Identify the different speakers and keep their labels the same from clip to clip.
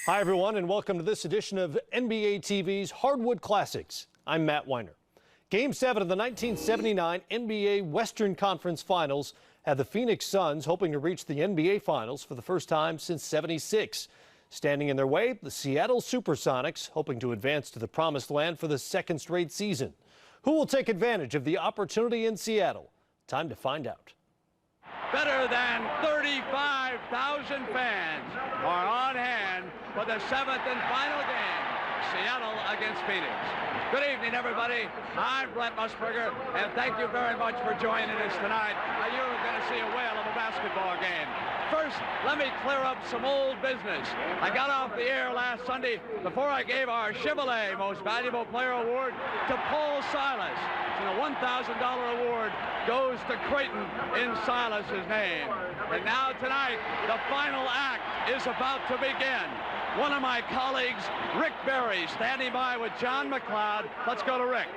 Speaker 1: Hi, everyone, and welcome to this edition of NBA TV's Hardwood Classics. I'm Matt Weiner. Game 7 of the 1979 NBA Western Conference Finals had the Phoenix Suns hoping to reach the NBA Finals for the first time since '76. Standing in their way, the Seattle Supersonics, hoping to advance to the Promised Land for the second straight season. Who will take advantage of the opportunity in Seattle? Time to find out.
Speaker 2: Better than 35,000 fans are on hand for the 7th and final game, Seattle against Phoenix. Good evening, everybody. I'm Brent Musburger, and thank you very much for joining us tonight. You're going to see a whale of a basketball game. First, let me clear up some old business. I got off the air last Sunday before I gave our Chevrolet Most Valuable Player Award to Paul Silas. And the $1,000 award goes to Creighton in Silas's name. And now tonight, the final act is about to begin. One of my colleagues, Rick Berry, standing by with John McLeod. Let's go to Rick.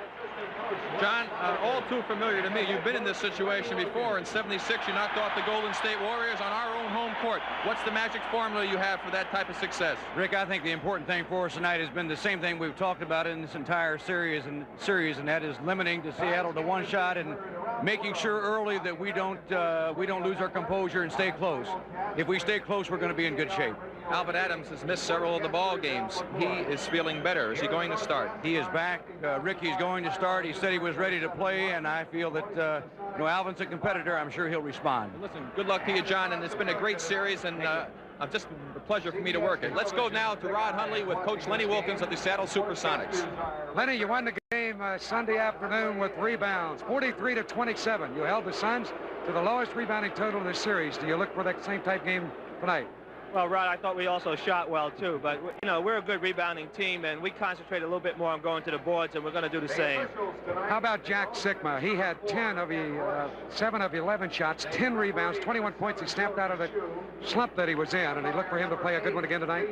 Speaker 3: John, all too familiar to me. You've been in this situation before. In '76, you knocked off the Golden State Warriors on our own home court. What's the magic formula you have for that type of success?
Speaker 2: Rick, I think the important thing for us tonight has been the same thing we've talked about in this entire series, and that is limiting to Seattle to one shot and making sure early that we don't lose our composure and stay close. If we stay close, we're going to be in good shape.
Speaker 3: Albert Adams has missed several of the ball games. He is feeling better. Is he going to start?
Speaker 2: He is back. Ricky's going to start. He said he was ready to play, and I feel that Alvin's a competitor. I'm sure he'll respond.
Speaker 3: Listen, good luck to you, John, and it's been a great series, and just a pleasure for me to work it. Let's go now to Rod Hundley with Coach Lenny Wilkins of the Seattle Supersonics.
Speaker 4: Lenny, you won the game Sunday afternoon with rebounds, 43-27. You held the Suns to the lowest rebounding total in the series. Do you look for that same type game tonight?
Speaker 5: Well, Rod, I thought we also shot well, too. But, you know, we're a good rebounding team, and we concentrate a little bit more on going to the boards, and we're going to do the same.
Speaker 4: How about Jack Sikma? He had 7 of 11 shots, 10 rebounds, 21 points. He snapped out of the slump that he was in, and he looked for him to play a good one again tonight.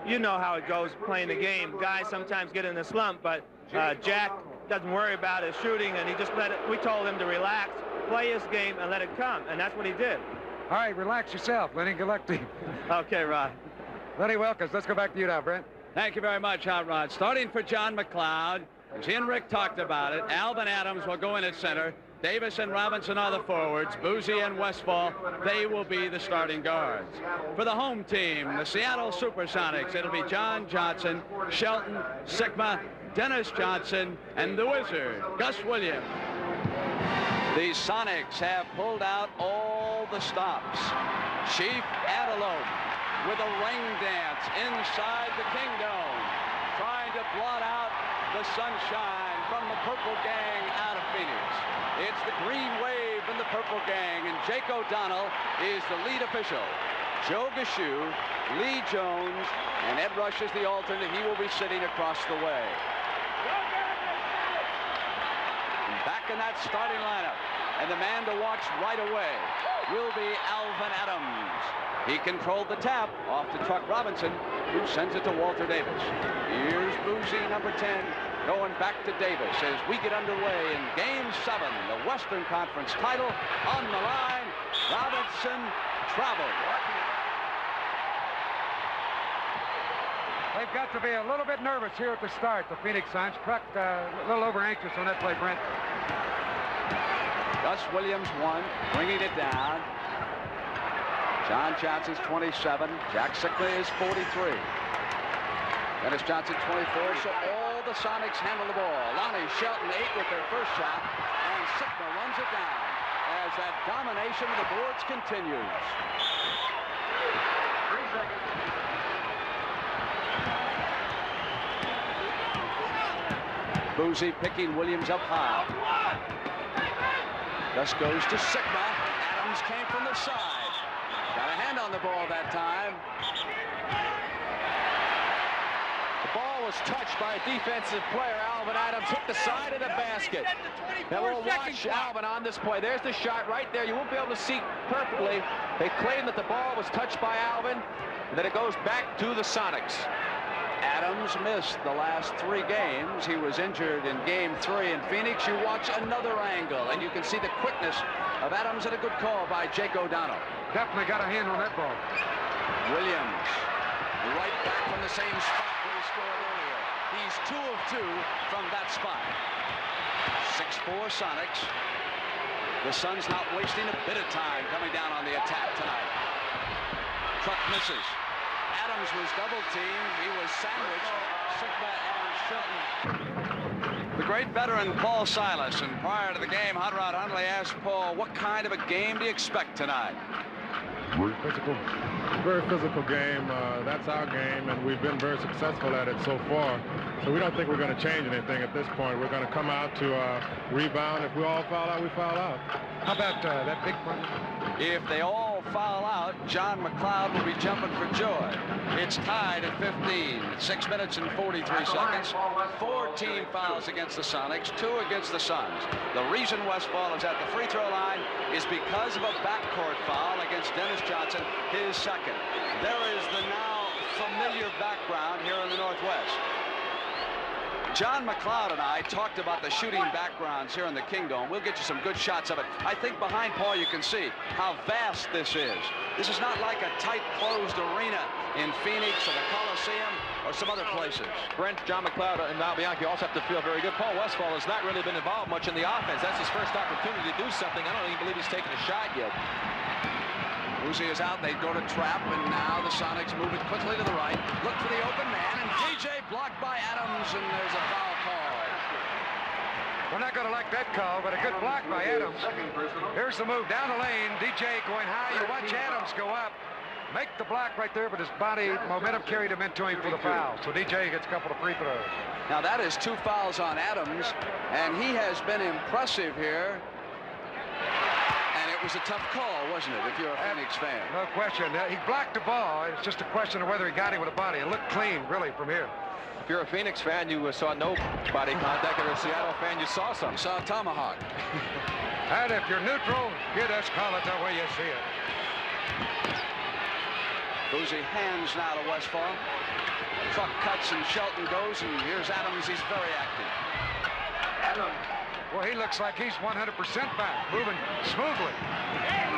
Speaker 5: You know how it goes playing the game. Guys sometimes get in the slump, but Jack doesn't worry about his shooting, and he just we told him to relax, play his game, and let it come, and that's what he did.
Speaker 4: All right, relax yourself, Lenny. Good luck to you.
Speaker 5: Okay, Rod.
Speaker 4: Lenny Wilkins, let's go back to you now, Brent.
Speaker 2: Thank you very much, Hot Rod. Starting for John McLeod, as he and Rick talked about it, Alvin Adams will go in at center. Davis and Robinson are the forwards. Boozy and Westfall, they will be the starting guards. For the home team, the Seattle Supersonics, it'll be John Johnson, Shelton, Sikma, Dennis Johnson, and the Wizard, Gus Williams. The Sonics have pulled out all the stops. Chief Antelope with a ring dance inside the Kingdom, trying to blot out the sunshine from the Purple Gang out of Phoenix. It's the Green Wave and the Purple Gang, and Jake O'Donnell is the lead official. Joe Gashu, Lee Jones, and Ed Rush is the alternate. He will be sitting across the way. Back in that starting lineup, and the man to watch right away will be Alvin Adams. He controlled the tap off to Truck Robinson, who sends it to Walter Davis. Here's Boozy, number 10, going back to Davis as we get underway in Game 7, the Western Conference title on the line. Robinson traveled.
Speaker 4: They've got to be a little bit nervous here at the start, the Phoenix Suns. Truck a little over-anxious on that play, Brent.
Speaker 2: Gus Williams won, bringing it down. John Johnson's 27. Jack Sikma is 43. Dennis Johnson, 24. So all the Sonics handle the ball. Lonnie Shelton, 8 with their first shot, and Sikma runs it down as that domination of the boards continues. 3 seconds. Boozy picking Williams up high. Gus goes to Sikma. Adams came from the side. Got a hand on the ball that time. The ball was touched by a defensive player. Alvin Adams hit the side of the basket. Now we'll watch Alvin on this play. There's the shot right there. You won't be able to see perfectly. They claim that the ball was touched by Alvin, and that it goes back to the Sonics. Adams missed the last 3 games. He was injured in Game 3 in Phoenix. You watch another angle, and you can see the quickness of Adams, and a good call by Jake O'Donnell.
Speaker 4: Definitely got a hand on that ball.
Speaker 2: Williams, right the same spot where he scored earlier. He's 2 of 2 from that spot. 6-4 Sonics. The Suns not wasting a bit of time coming down on the attack tonight. Truck misses. Adams was double teamed. He was sandwiched. Sigma and Shelton. The great veteran Paul Silas, and prior to the game, Hot Rod Hundley asked Paul, what kind of a game do you expect tonight?
Speaker 6: Very physical game. That's our game, and we've been very successful at it so far. So we don't think we're going to change anything at this point. We're going to come out to rebound. If we all foul out, we foul out.
Speaker 4: How about that big one?
Speaker 2: If they all foul out, John McLeod will be jumping for joy. It's tied at 15. 6 minutes and 43 seconds. 4 team fouls against the Sonics, 2 against the Suns. The reason Westfall is at the free throw line is because of a backcourt foul against Dennis Johnson, his second. There is the now familiar background here in the Northwest. John McLeod and I talked about the shooting backgrounds here in the Kingdom. We'll get you some good shots of it. I think behind Paul you can see how vast this is. This is not like a tight closed arena in Phoenix or the Coliseum or some other places.
Speaker 3: Brent, John McLeod and Val Bianchi also have to feel very good. Paul Westfall has not really been involved much in the offense. That's his first opportunity to do something. I don't even believe he's taken a shot yet.
Speaker 2: Uzi is out. They go to trap, and now the Sonics move it quickly to the right. Look for the open man, and DJ blocked by Adams, and there's a foul call.
Speaker 4: We're not going to like that call, but a good block by Adams. Here's the move down the lane. DJ going high. You watch Adams go up. Make the block right there, but his body momentum carried him into him for the foul. So DJ gets a couple of free throws.
Speaker 2: Now that is 2 fouls on Adams, and he has been impressive here. And it was a tough call, wasn't it, if you're a Phoenix fan?
Speaker 4: No question. He blocked the ball. It's just a question of whether he got him with a body. It looked clean, really, from here.
Speaker 3: If you're a Phoenix fan, you saw no body contact. If you're a Seattle fan, you saw some.
Speaker 2: You saw a tomahawk.
Speaker 4: And if you're neutral, you just call it the way you see it.
Speaker 2: Boozy hands now to Westfall. Truck cuts and Shelton goes, and here's Adams. He's very active.
Speaker 4: Adams. Well, he looks like he's 100% back, moving smoothly.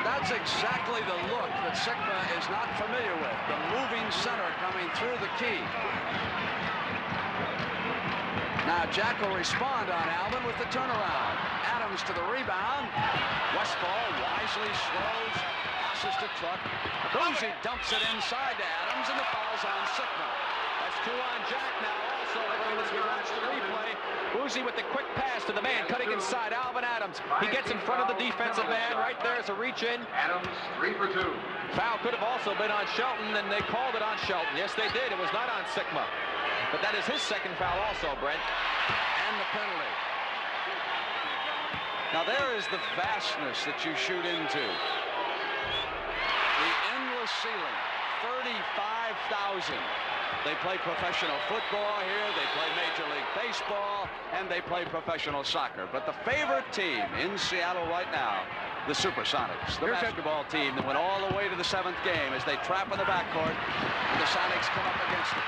Speaker 2: That's exactly the look that Sigma is not familiar with. The moving center coming through the key. Now Jack will respond on Alvin with the turnaround. Adams to the rebound. Westfall wisely slows, passes to Truck. Boozy dumps it inside to Adams, and the foul's on Sigma.
Speaker 3: That's 2 on Jack now. Also, as we watch the replay, Boozy with the quick pass to the man cutting inside, Alvin Adams. He gets in front of the defensive man. Right there is a reach in.
Speaker 6: Adams, 3 for 2.
Speaker 3: Foul could have also been on Shelton, and they called it on Shelton. Yes, they did. It was not on Sigma. But that is his second foul also, Brent.
Speaker 2: And the penalty. Now there is the vastness that you shoot into. The endless ceiling. 35,000. They play professional football here, they play Major League Baseball, and they play professional soccer. But the favorite team in Seattle right now, the Supersonics, the basketball team that went all the way to the 7th game as they trap in the backcourt, and the Sonics come up against it.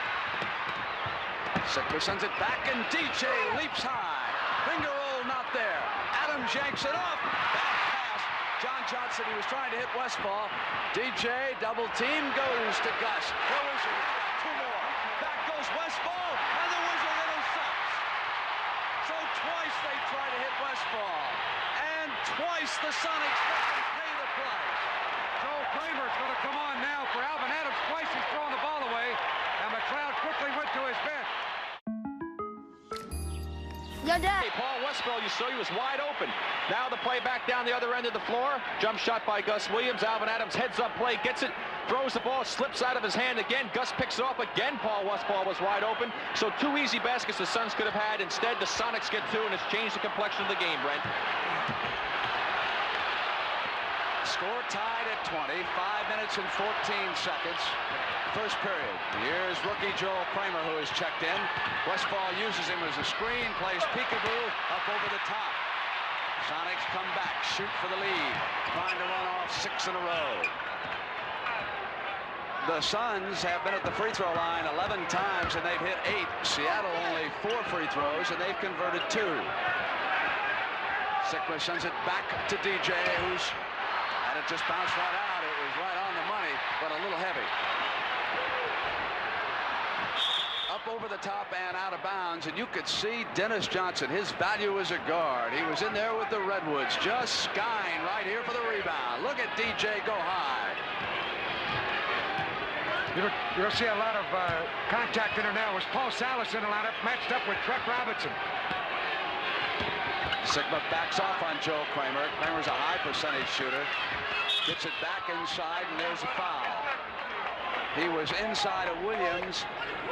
Speaker 2: Sigma sends it back, and DJ leaps high. Finger roll not there. Adams yanks it off. Bad pass. John Johnson, he was trying to hit Westfall. DJ double team goes to Gus. The Wizard. 2 more. Back goes Westfall, and the Wizard intercepts. So twice they try to hit Westfall, and twice the Sonics pay the price.
Speaker 4: Joe Kramer's going to come on now for Alvin Adams. Twice he's throwing the ball away, and McLeod quickly went to his bench.
Speaker 7: Yo, Dad.
Speaker 3: Hey, Paul Westfall, you saw he was wide open. Now the play back down the other end of the floor. Jump shot by Gus Williams. Alvin Adams heads up play, gets it, throws the ball, slips out of his hand again. Gus picks it off again. Paul Westfall was wide open. So 2 easy baskets the Suns could have had. Instead, the Sonics get 2, and it's changed the complexion of the game, Brent.
Speaker 2: Score tied at 20, 5 minutes and 14 seconds. First period. Here's rookie Joel Kramer, who is checked in. Westfall uses him as a screen, plays peekaboo up over the top. Sonics come back, shoot for the lead, trying to run off 6 in a row. The Suns have been at the free throw line 11 times, and they've hit 8. Seattle only 4 free throws, and they've converted 2. Sigma sends it back to DJ, who's had it just bounce right out. It was right on the money, but a little heavy. the top and out of bounds, and you could see Dennis Johnson, his value as a guard. He was in there with the Redwoods, just skying right here for the rebound. Look at DJ go high.
Speaker 4: You'll see a lot of contact in there now. It was Paul Salas in the lineup, matched up with Truck Robinson.
Speaker 2: Sigma backs off on Joe Kramer. Kramer's a high percentage shooter. Gets it back inside, and there's a foul. He was inside of Williams,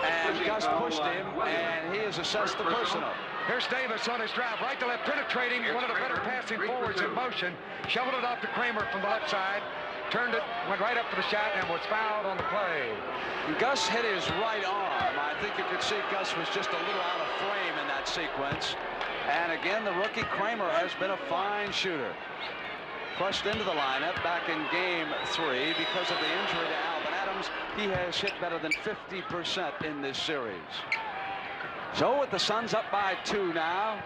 Speaker 2: and Gus pushed him, and he is assessed the personal.
Speaker 4: Here's Davis on his drive, right to left, penetrating, one of the better passing forwards in motion. Shoveled it off to Kramer from the left side. Turned it, went right up for the shot, and was fouled on the play.
Speaker 2: Gus hit his right arm. I think you could see Gus was just a little out of frame in that sequence. And again, the rookie Kramer has been a fine shooter. Crushed into the lineup back in game 3 because of the injury to Alvin Adams. He has hit better than 50% in this series. So with the Suns up by 2 now.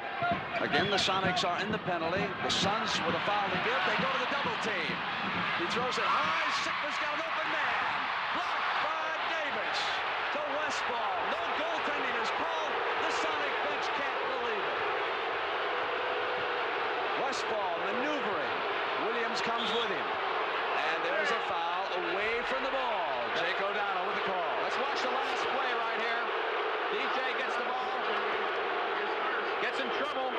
Speaker 2: Again, the Sonics are in the penalty. The Suns with a foul to give. They go to the double team. He throws it high. Sigma's got an open man. Blocked by Davis. To Westball. No goaltending is called. The Sonic bench can't believe it. Westball maneuvering. Williams comes with him. And there's a foul away from the ball. Jake O'Donnell with the call.
Speaker 3: Let's watch the last play right here. DJ gets the ball. Gets in trouble.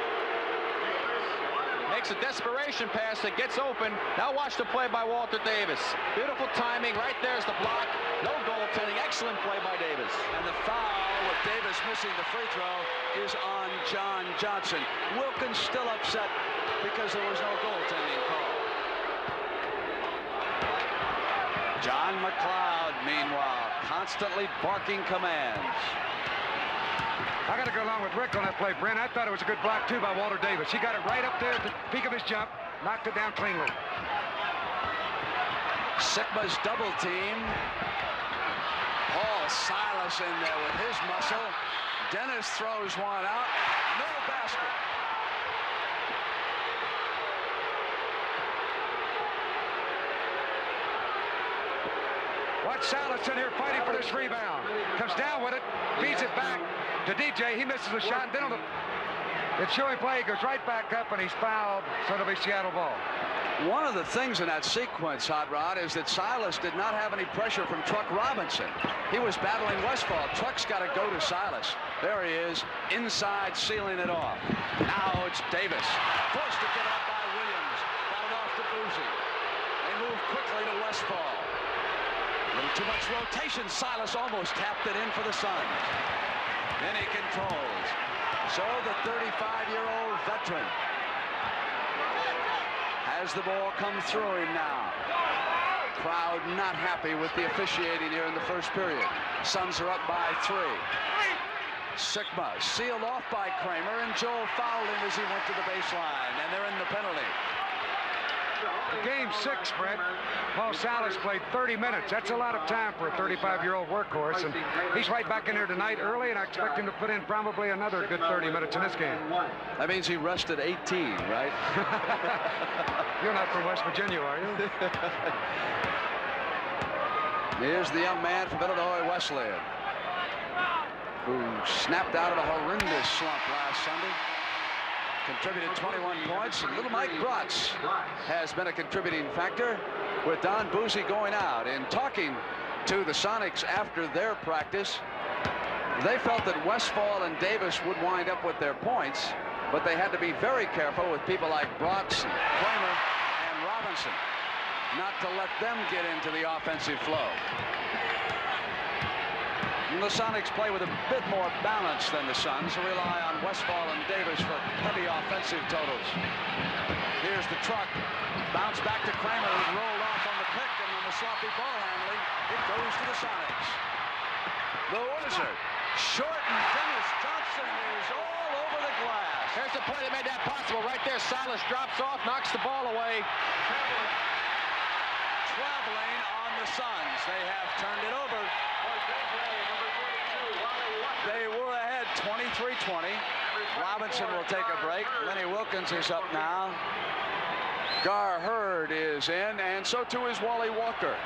Speaker 3: Makes a desperation pass that gets open. Now watch the play by Walter Davis. Beautiful timing. Right there's the block. No goaltending. Excellent play by Davis.
Speaker 2: And the foul with Davis missing the free throw is on John Johnson. Wilkins still upset because there was no goaltending call. John McLeod, meanwhile, constantly barking commands.
Speaker 4: I got to go along with Rick on that play, Brent. I thought it was a good block, too, by Walter Davis. He got it right up there at the peak of his jump, knocked it down cleanly.
Speaker 2: Sigma's double team. Paul Silas in there with his muscle. Dennis throws one out. No basket.
Speaker 4: Watch Salas in here fighting for this rebound. Comes down with it, feeds it back to DJ. He misses the shot. And then on the ensuing play, he goes right back up, and he's fouled. So it'll be Seattle ball.
Speaker 2: One of the things in that sequence, Hot Rod, is that Silas did not have any pressure from Truck Robinson. He was battling Westfall. Truck's got to go to Silas. There he is, inside, sealing it off. Now it's Davis. Forced to get it up by Williams. Got it off to Boozy. They move quickly to Westfall. A little too much rotation. Silas almost tapped it in for the Suns. Then he controls. So the 35-year-old veteran has the ball come through him now. Crowd not happy with the officiating here in the first period. Suns are up by 3. Sigma sealed off by Kramer, and Joel fouled him as he went to the baseline, and they're in the penalty.
Speaker 4: Game 6, Brett. Paul Salas played 30 minutes. That's a lot of time for a 35-year-old workhorse, and he's right back in here tonight early, and I expect him to put in probably another good 30 minutes in this game.
Speaker 2: That means he rested 18, right?
Speaker 4: You're not from West Virginia, are you?
Speaker 2: Here's the young man from Illinois Wesleyan, who snapped out of a horrendous slump last Sunday. Contributed 21 points, and little Mike Bratz has been a contributing factor with Don Boozy going out. In talking to the Sonics after their practice, they felt that Westfall and Davis would wind up with their points, but they had to be very careful with people like Bratz and Kramer and Robinson not to let them get into the offensive flow. And the Sonics play with a bit more balance than the Suns, who rely on Westfall and Davis for heavy offensive totals. Here's the truck. Bounce back to Kramer, who rolled off on the pick, and on the sloppy ball handling, it goes to the Sonics. The Wizard. Short, and Dennis Johnson is all over the glass.
Speaker 3: There's the play that made that possible. Right there, Silas drops off, knocks the ball away.
Speaker 2: Traveling on the Suns. They have turned it over. They were ahead 23-20. Robinson will take a break. Lenny Wilkins is up now. Gar Hurd is in, and so too is Wally Walker.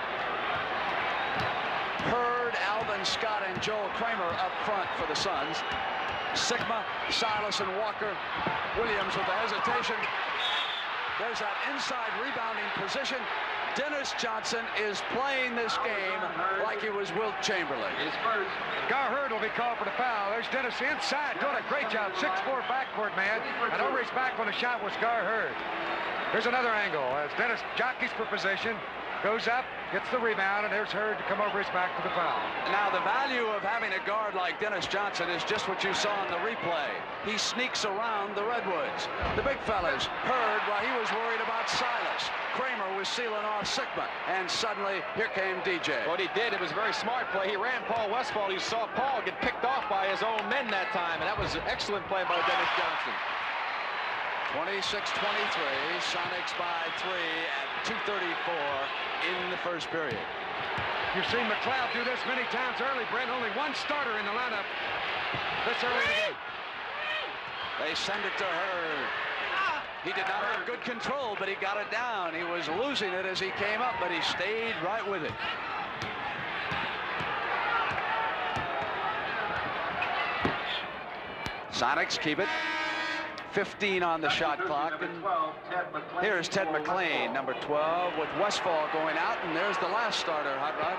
Speaker 2: Hurd, Alvin Scott, and Joel Kramer up front for the Suns. Sigma, Silas, and Walker. Williams with the hesitation. There's that inside rebounding position. Dennis Johnson is playing this game like he was Wilt Chamberlain.
Speaker 4: Gar Hurd will be called for the foul. There's Dennis inside, doing a great job. 6'4" backcourt man, and over his back when the shot was Gar Hurd. Here's another angle as Dennis jockeys for position, goes up, gets the rebound, and there's Hurd to come over his back for the foul.
Speaker 2: Now the value of having a guard like Dennis Johnson is just what you saw in the replay. He sneaks around the Redwoods. The big fellas heard while he was worried about Silas. Kramer was sealing off Sigma, and suddenly here came DJ.
Speaker 3: What he did, it was a very smart play. He ran Paul Westphal. You saw Paul get picked off by his own men that time, and that was an excellent play by Dennis Johnson.
Speaker 2: 26-23, Sonics by 3 at 2:34 in the first period.
Speaker 4: You've seen McLeod do this many times early, Brent. Only one starter in the lineup this early in the game.
Speaker 2: They send it to Hurd. He did not have good control, but he got it down. He was losing it as he came up, but he stayed right with it. Sonics keep it. 15 on the shot clock. And here's Ted McLean, number 12, with Westfall going out, and there's the last starter, Hot Rod.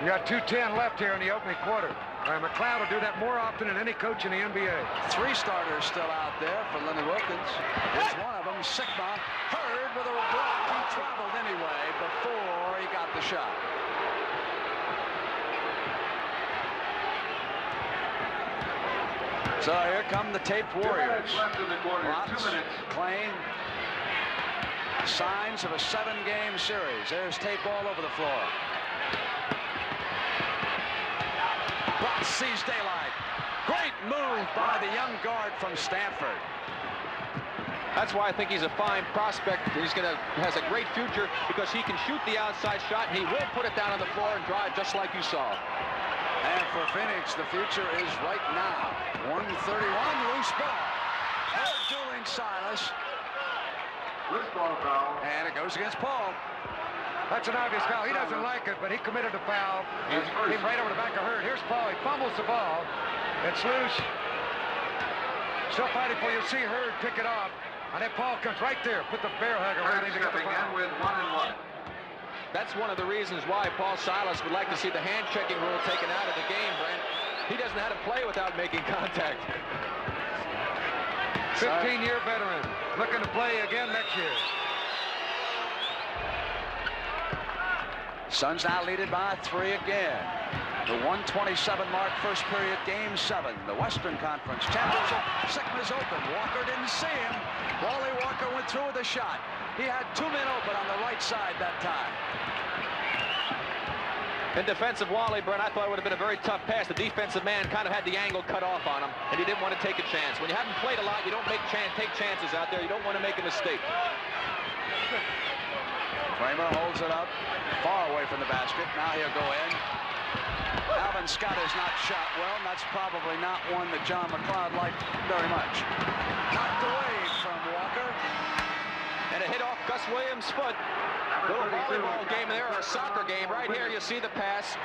Speaker 4: You got 2:10 left here in the opening quarter. McLeod will do that more often than any coach in the NBA.
Speaker 2: 3 starters still out there for Lenny Wilkins. Here's one of them, Sigma. Hurd with a block. He traveled anyway before he got the shot. So here come the taped Warriors. Watts, Klein. Signs of a 7-game series. There's tape all over the floor. Watts sees daylight. Great move by the young guard from Stanford.
Speaker 3: That's why I think he's a fine prospect. Has a great future because he can shoot the outside shot, and he will put it down on the floor and drive just like you saw.
Speaker 2: And for Phoenix, the future is right now. 131, loose ball. Hurd dueling Silas. And it goes against Paul.
Speaker 4: That's an obvious foul. He doesn't like it, but he committed a foul. He came right over the back of Hurd. Here's Paul. He fumbles the ball. It's loose. Still fighting for you. See Hurd pick it off. And then Paul comes right there. Put the bear hug around him to get the foul.
Speaker 7: With 1-1.
Speaker 3: That's one of the reasons why Paul Silas would like to see the hand-checking rule taken out of the game, Brent. He doesn't know how to play without making contact.
Speaker 4: 15-year veteran. Looking to play again next year.
Speaker 2: Suns now leaded by 3 again. The 127 mark, first period, game 7. The Western Conference Championship. Sigma's open. Walker didn't see him. Wally Walker went through with a shot. He had 2 men open on the right side that time.
Speaker 3: In defense of Wally, Brent, I thought it would have been a very tough pass. The defensive man kind of had the angle cut off on him, and he didn't want to take a chance. When you haven't played a lot, you don't take chances out there. You don't want to make a mistake.
Speaker 2: Kramer holds it up, far away from the basket. Now he'll go in. Alvin Scott has not shot well, and that's probably not one that John McLeod liked very much. Knocked away from Walker.
Speaker 3: And a hit off Gus Williams' foot. Little volleyball game there, or a soccer game. Right here, you see the pass.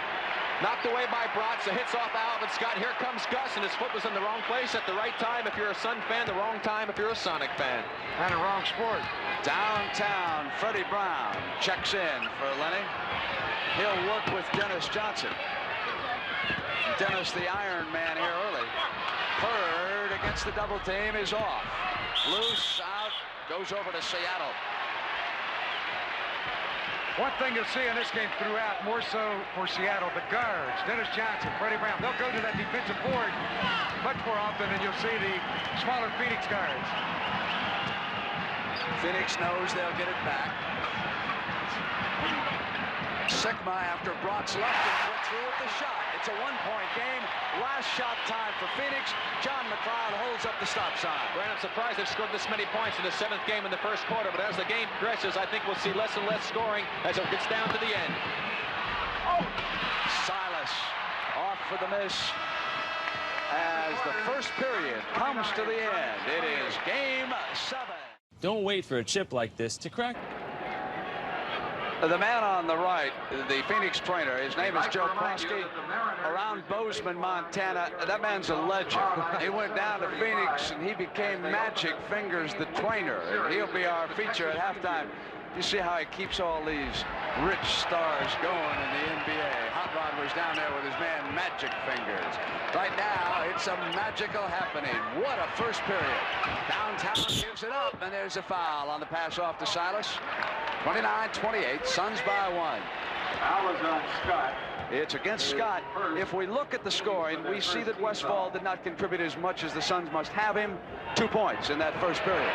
Speaker 3: Knocked away by Bratz. The hit's off Alvin Scott. Here comes Gus, and his foot was in the wrong place at the right time if you're a Sun fan, the wrong time if you're a Sonic fan.
Speaker 4: And a wrong sport.
Speaker 2: Downtown, Freddie Brown checks in for Lenny. He'll work with Dennis Johnson. Dennis, the Iron Man, here early. Hurd against the double team is off. Loose, out, goes over to Seattle.
Speaker 4: One thing you'll see in this game throughout, more so for Seattle, the guards, Dennis Johnson, Freddie Brown, they'll go to that defensive board much more often than you'll see the smaller Phoenix guards.
Speaker 2: Phoenix knows they'll get it back. Sigma, after Bratz left him, went through with the shot. It's a 1-point game. Last shot time for Phoenix. John McLeod holds up the stop sign.
Speaker 3: Brent, I'm surprised they've scored this many points in the 7th game in the first quarter, but as the game progresses, I think we'll see less and less scoring as it gets down to the end.
Speaker 2: Silas off for the miss as the first period comes to the end. It is game 7.
Speaker 8: Don't wait for a chip like this to crack.
Speaker 2: The man on the right, the Phoenix trainer, his name is Joe Prosky, around Bozeman, Montana. That man's a legend. He went down to Phoenix and he became Magic Fingers, the trainer. And he'll be our feature at halftime. You see how he keeps all these rich stars going in the NBA. Hot Rod was down there with his man Magic Fingers. Right now, it's a magical happening. What a first period. Downtown gives it up, and there's a foul on the pass off to Silas. 29-28, Suns by 1.
Speaker 7: Foul is on Scott.
Speaker 2: It's against Scott. If we look at the scoring, we see that Westfall did not contribute as much as the Suns must have him. 2 points in that first period.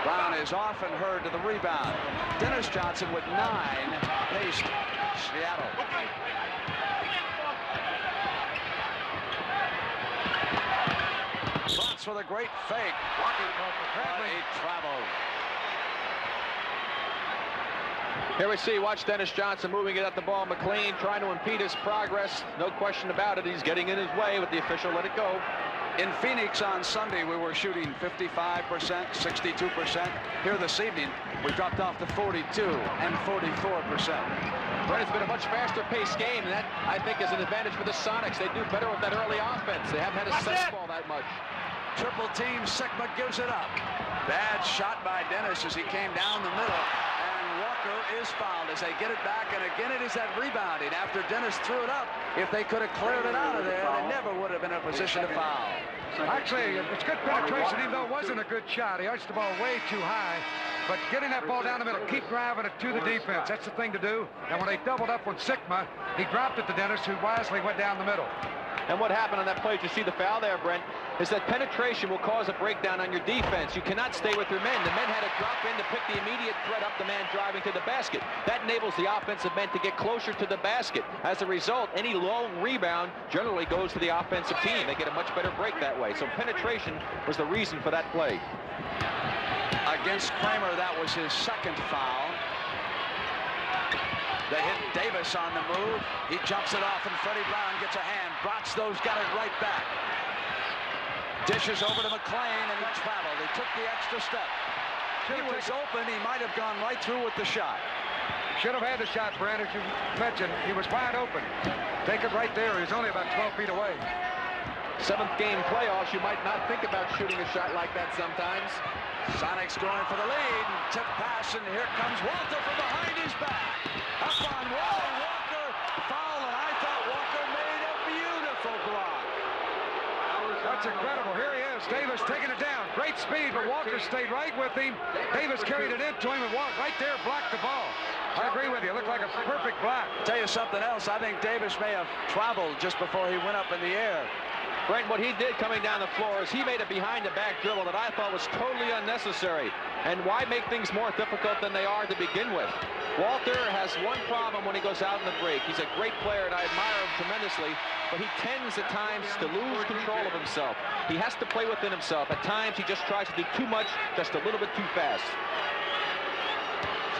Speaker 2: Brown is off and Hurd to the rebound. Dennis Johnson with 9. Paced Seattle. Bronx with a great fake. He traveled.
Speaker 3: Here we see, watch Dennis Johnson moving it at the ball. McLean trying to impede his progress. No question about it. He's getting in his way, but the official let it go.
Speaker 2: In Phoenix on Sunday, we were shooting 55%, 62%. Here this evening, we dropped off to 42 and 44%.
Speaker 3: But it's been a much faster paced game, and that, I think, is an advantage for the Sonics. They do better with that early offense. They haven't had a set ball that much.
Speaker 2: Triple team, Sigma gives it up. Bad shot by Dennis as he came down the middle. Walker is fouled as they get it back, and again it is that rebounding after Dennis threw it up. If they could have cleared it out of there, they never would have been in a position to foul.
Speaker 4: Actually, it's good penetration, even though it wasn't a good shot. He arched the ball way too high. But getting that ball down the middle, keep driving it to the defense. That's the thing to do. And when they doubled up with Sigma, he dropped it to Dennis, who wisely went down the middle.
Speaker 3: And what happened on that play, you see the foul there, Brent, is that penetration will cause a breakdown on your defense. You cannot stay with your men. The men had to drop in to pick the immediate threat up the man driving to the basket. That enables the offensive men to get closer to the basket. As a result, any long rebound generally goes to the offensive team. They get a much better break that way. So penetration was the reason for that play.
Speaker 2: Against Kramer, that was his second foul. They hit Davis on the move. He jumps it off, and Freddie Brown gets a hand. Broxtow's got it right back. Dishes over to McLean, and he traveled. He took the extra step. He was open. He might have gone right through with the shot.
Speaker 4: Should have had the shot, Brad, as you mentioned. He was wide open. Take it right there. He was only about 12 feet away.
Speaker 3: 7th game playoffs, you might not think about shooting a shot like that sometimes.
Speaker 2: Sonics going for the lead. Tip pass, and here comes Walter from behind his back. Up on Wally Walker. Foul, and I thought Walker made a beautiful block.
Speaker 4: That's incredible. Here he is. Davis taking it down. Great speed, but Walker stayed right with him. Davis carried it into him and walked right there, blocked the ball. I agree with you. It looked like a perfect block.
Speaker 2: Tell you something else. I think Davis may have traveled just before he went up in the air.
Speaker 3: Brent, what he did coming down the floor is he made a behind-the-back dribble that I thought was totally unnecessary. And why make things more difficult than they are to begin with? Walter has one problem when he goes out in the break. He's a great player, and I admire him tremendously, but he tends at times to lose control of himself. He has to play within himself. At times, he just tries to do too much, just a little bit too fast.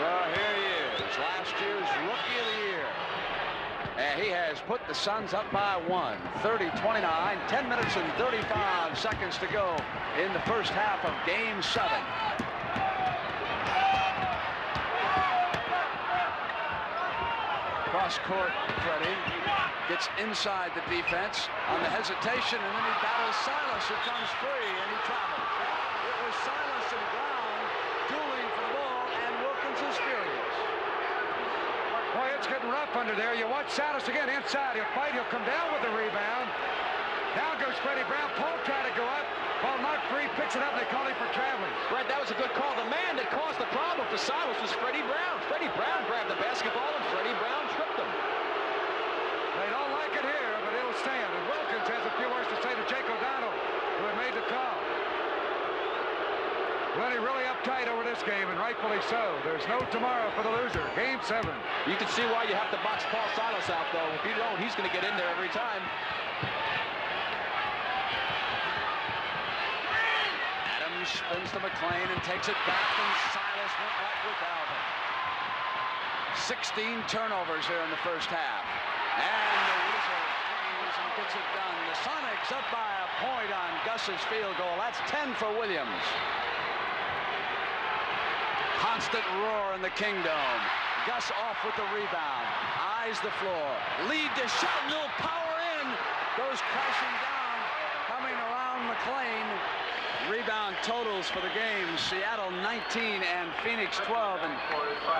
Speaker 2: So here he is, last year's Rookie of the Year. And he has put the Suns up by 1, 30-29, 10 minutes and 35 seconds to go in the first half of Game 7. Cross court, Freddie gets inside the defense on the hesitation, and then he battles Silas, who comes free, and he travels. It was Silas and Brown dueling for the ball, and Wilkins is furious.
Speaker 4: Boy, it's getting rough under there. You watch Silas again inside. He'll fight. He'll come down with the rebound. Down goes Freddie Brown. Paul tried to go up. Ball knocked free. Picks it up, and they call him for traveling.
Speaker 3: Brett, that was a good call. The man that caused the problem for Silas was Freddie Brown. Freddie Brown grabbed the basketball, and Freddie Brown tripped him.
Speaker 4: They don't like it here, but it'll stand. And Wilkins has a few words to say to Jake O'Donnell, who had made the call. Lenny really uptight over this game, and rightfully so. There's no tomorrow for the loser. Game 7.
Speaker 3: You can see why you have to box Paul Silas out, though. If you don't, he's going to get in there every time.
Speaker 2: Adams spins to McLean and takes it back, and Silas went right with Alvin. 16 turnovers here in the first half. And the Wizard plays and gets it done. The Sonics up by a point on Gus's field goal. That's 10 for Williams. Constant roar in the Kingdom. Gus off with the rebound. Eyes the floor. Lead to Shelton. Little power in. Goes crashing down. Coming around McLean. Rebound totals for the game. Seattle 19 and Phoenix 12. And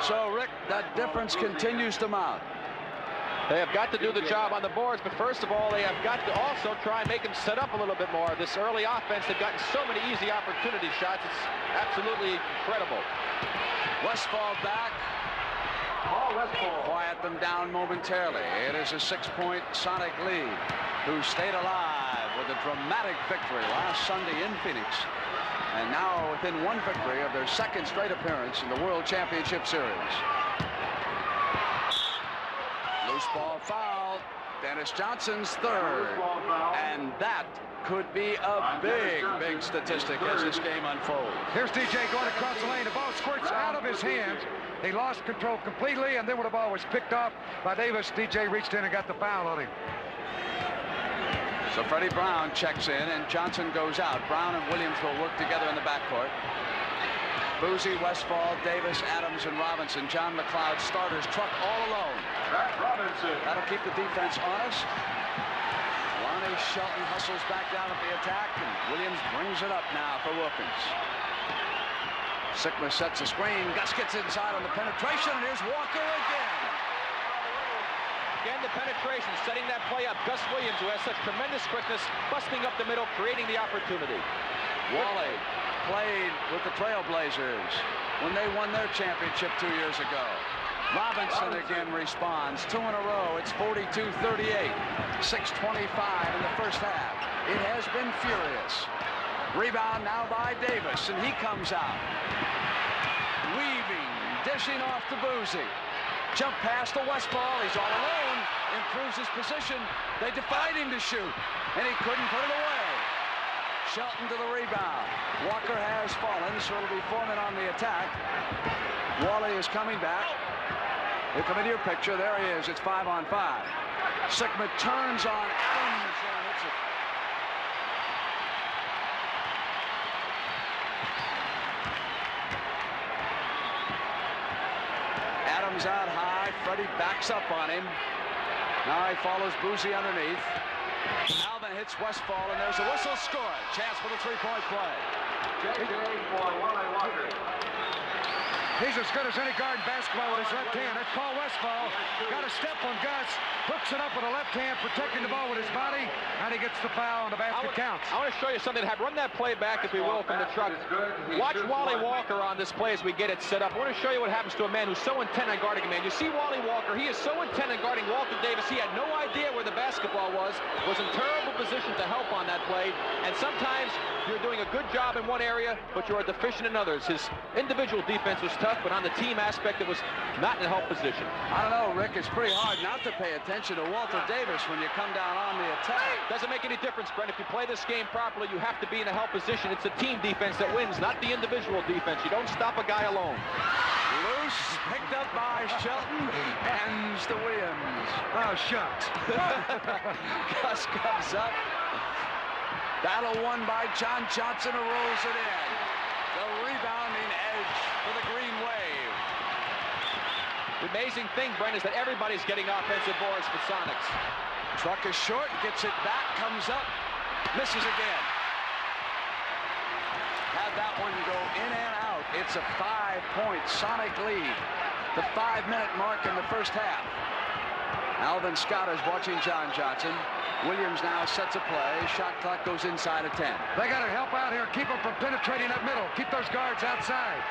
Speaker 2: so, Rick, that difference continues to mount.
Speaker 3: They have got to do the job on the boards, but first of all, they have got to also try and make them set up a little bit more. This early offense, they've gotten so many easy opportunity shots. It's absolutely incredible.
Speaker 2: Westfall back. Quiet them down momentarily. It is a 6-point Sonic lead, who stayed alive with a dramatic victory last Sunday in Phoenix, and now within one victory of their second straight appearance in the World Championship Series. Loose ball foul. Dennis Johnson's third, and that could be a big statistic as this game unfolds.
Speaker 4: Here's DJ going across the lane. The ball squirts out of his hands. He lost control completely, and then when the ball was picked up by Davis, DJ reached in and got the foul on him.
Speaker 2: So Freddie Brown checks in, and Johnson goes out. Brown and Williams will work together in the backcourt. Boozy, Westfall, Davis, Adams, and Robinson. John McLeod starters, Truck all alone. That'll keep the defense honest. Lonnie Shelton hustles back down at the attack, and Williams brings it up now for Wilkins. Sigma sets a screen. Gus gets inside on the penetration, and here's Walker again.
Speaker 3: Again, the penetration, setting that play up. Gus Williams, who has such tremendous quickness, busting up the middle, creating the opportunity.
Speaker 2: Wally played with the Trailblazers when they won their championship 2 years ago. Robinson again responds. 2 in a row. It's 42-38. 6:25 in the first half. It has been furious. Rebound now by Davis, and he comes out. Weaving, dishing off to Boozy. Jump pass to Westfall. He's all alone. Improves his position. They defied him to shoot, and he couldn't put it away. Shelton to the rebound. Walker has fallen, so it'll be Foreman on the attack. Wally is coming back. Here come into your picture. There he is. It's 5-on-5. Sigma turns on Adams and hits it. Adams out high. Freddie backs up on him. Now he follows Boozy underneath. Alvin hits Westfall, and there's a whistle. Score. Chance for the three-point play.
Speaker 4: He's as good as any guard in basketball with his left hand. That's Paul Westfall. Got a step on Gus. Hooks it up with a left hand, protecting the ball with his body, and he gets the foul, and the basket counts.
Speaker 3: I want to show you something. Run that play back, if we will, from the truck. Watch Wally Walker on this play as we get it set up. I want to show you what happens to a man who's so intent on guarding a man. You see Wally Walker. He is so intent on guarding Walter Davis. He had no idea where the basketball was in terrible position to help on that play. And sometimes you're doing a good job in one area, but you are deficient in others. His individual defense was tough, but on the team aspect, it was not in a help position.
Speaker 2: I don't know, Rick. It's pretty hard not to pay attention to Walter Davis when you come down on the attack.
Speaker 3: Doesn't make any difference, Brent. If you play this game properly, you have to be in a help position. It's the team defense that wins, not the individual defense. You don't stop a guy alone.
Speaker 2: Loose, picked up by Shelton, hands to Williams.
Speaker 4: Oh, shucks.
Speaker 2: Gus comes up. Battle won by John Johnson, who rolls it in. The rebounding edge for the Green Wave.
Speaker 3: The amazing thing, Brent, is that everybody's getting offensive boards for Sonics.
Speaker 2: Truck is short, gets it back, comes up, misses again. Had that one go in and out. It's a 5-point Sonic lead. The 5-minute mark in the first half. Alvin Scott is watching John Johnson. Williams now sets a play. Shot clock goes inside of 10.
Speaker 4: They got to help out here. Keep them from penetrating that middle. Keep those guards outside.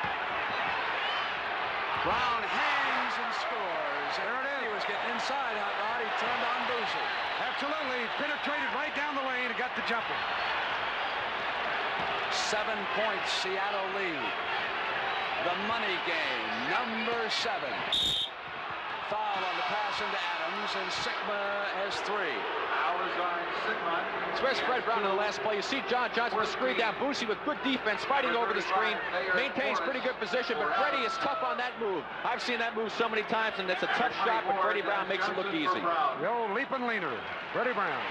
Speaker 2: Brown hangs and scores. There it is. He was getting inside. Hot Rod. He turned on Boozy.
Speaker 4: Absolutely. Penetrated right down the lane and got the jumper.
Speaker 2: 7 points. Seattle lead. The money game. Number 7. Foul on the pass into Adams, and Sigma has 3.
Speaker 3: Where's Fred Brown in the last play? You see John Johnson with the screen down. Boozy with good defense, fighting over the screen, maintains pretty good position, but Freddie is tough on that move. I've seen that move so many times, and it's a tough shot, but Freddie Brown makes it look easy.
Speaker 4: The old leaping leaner, Freddie Brown.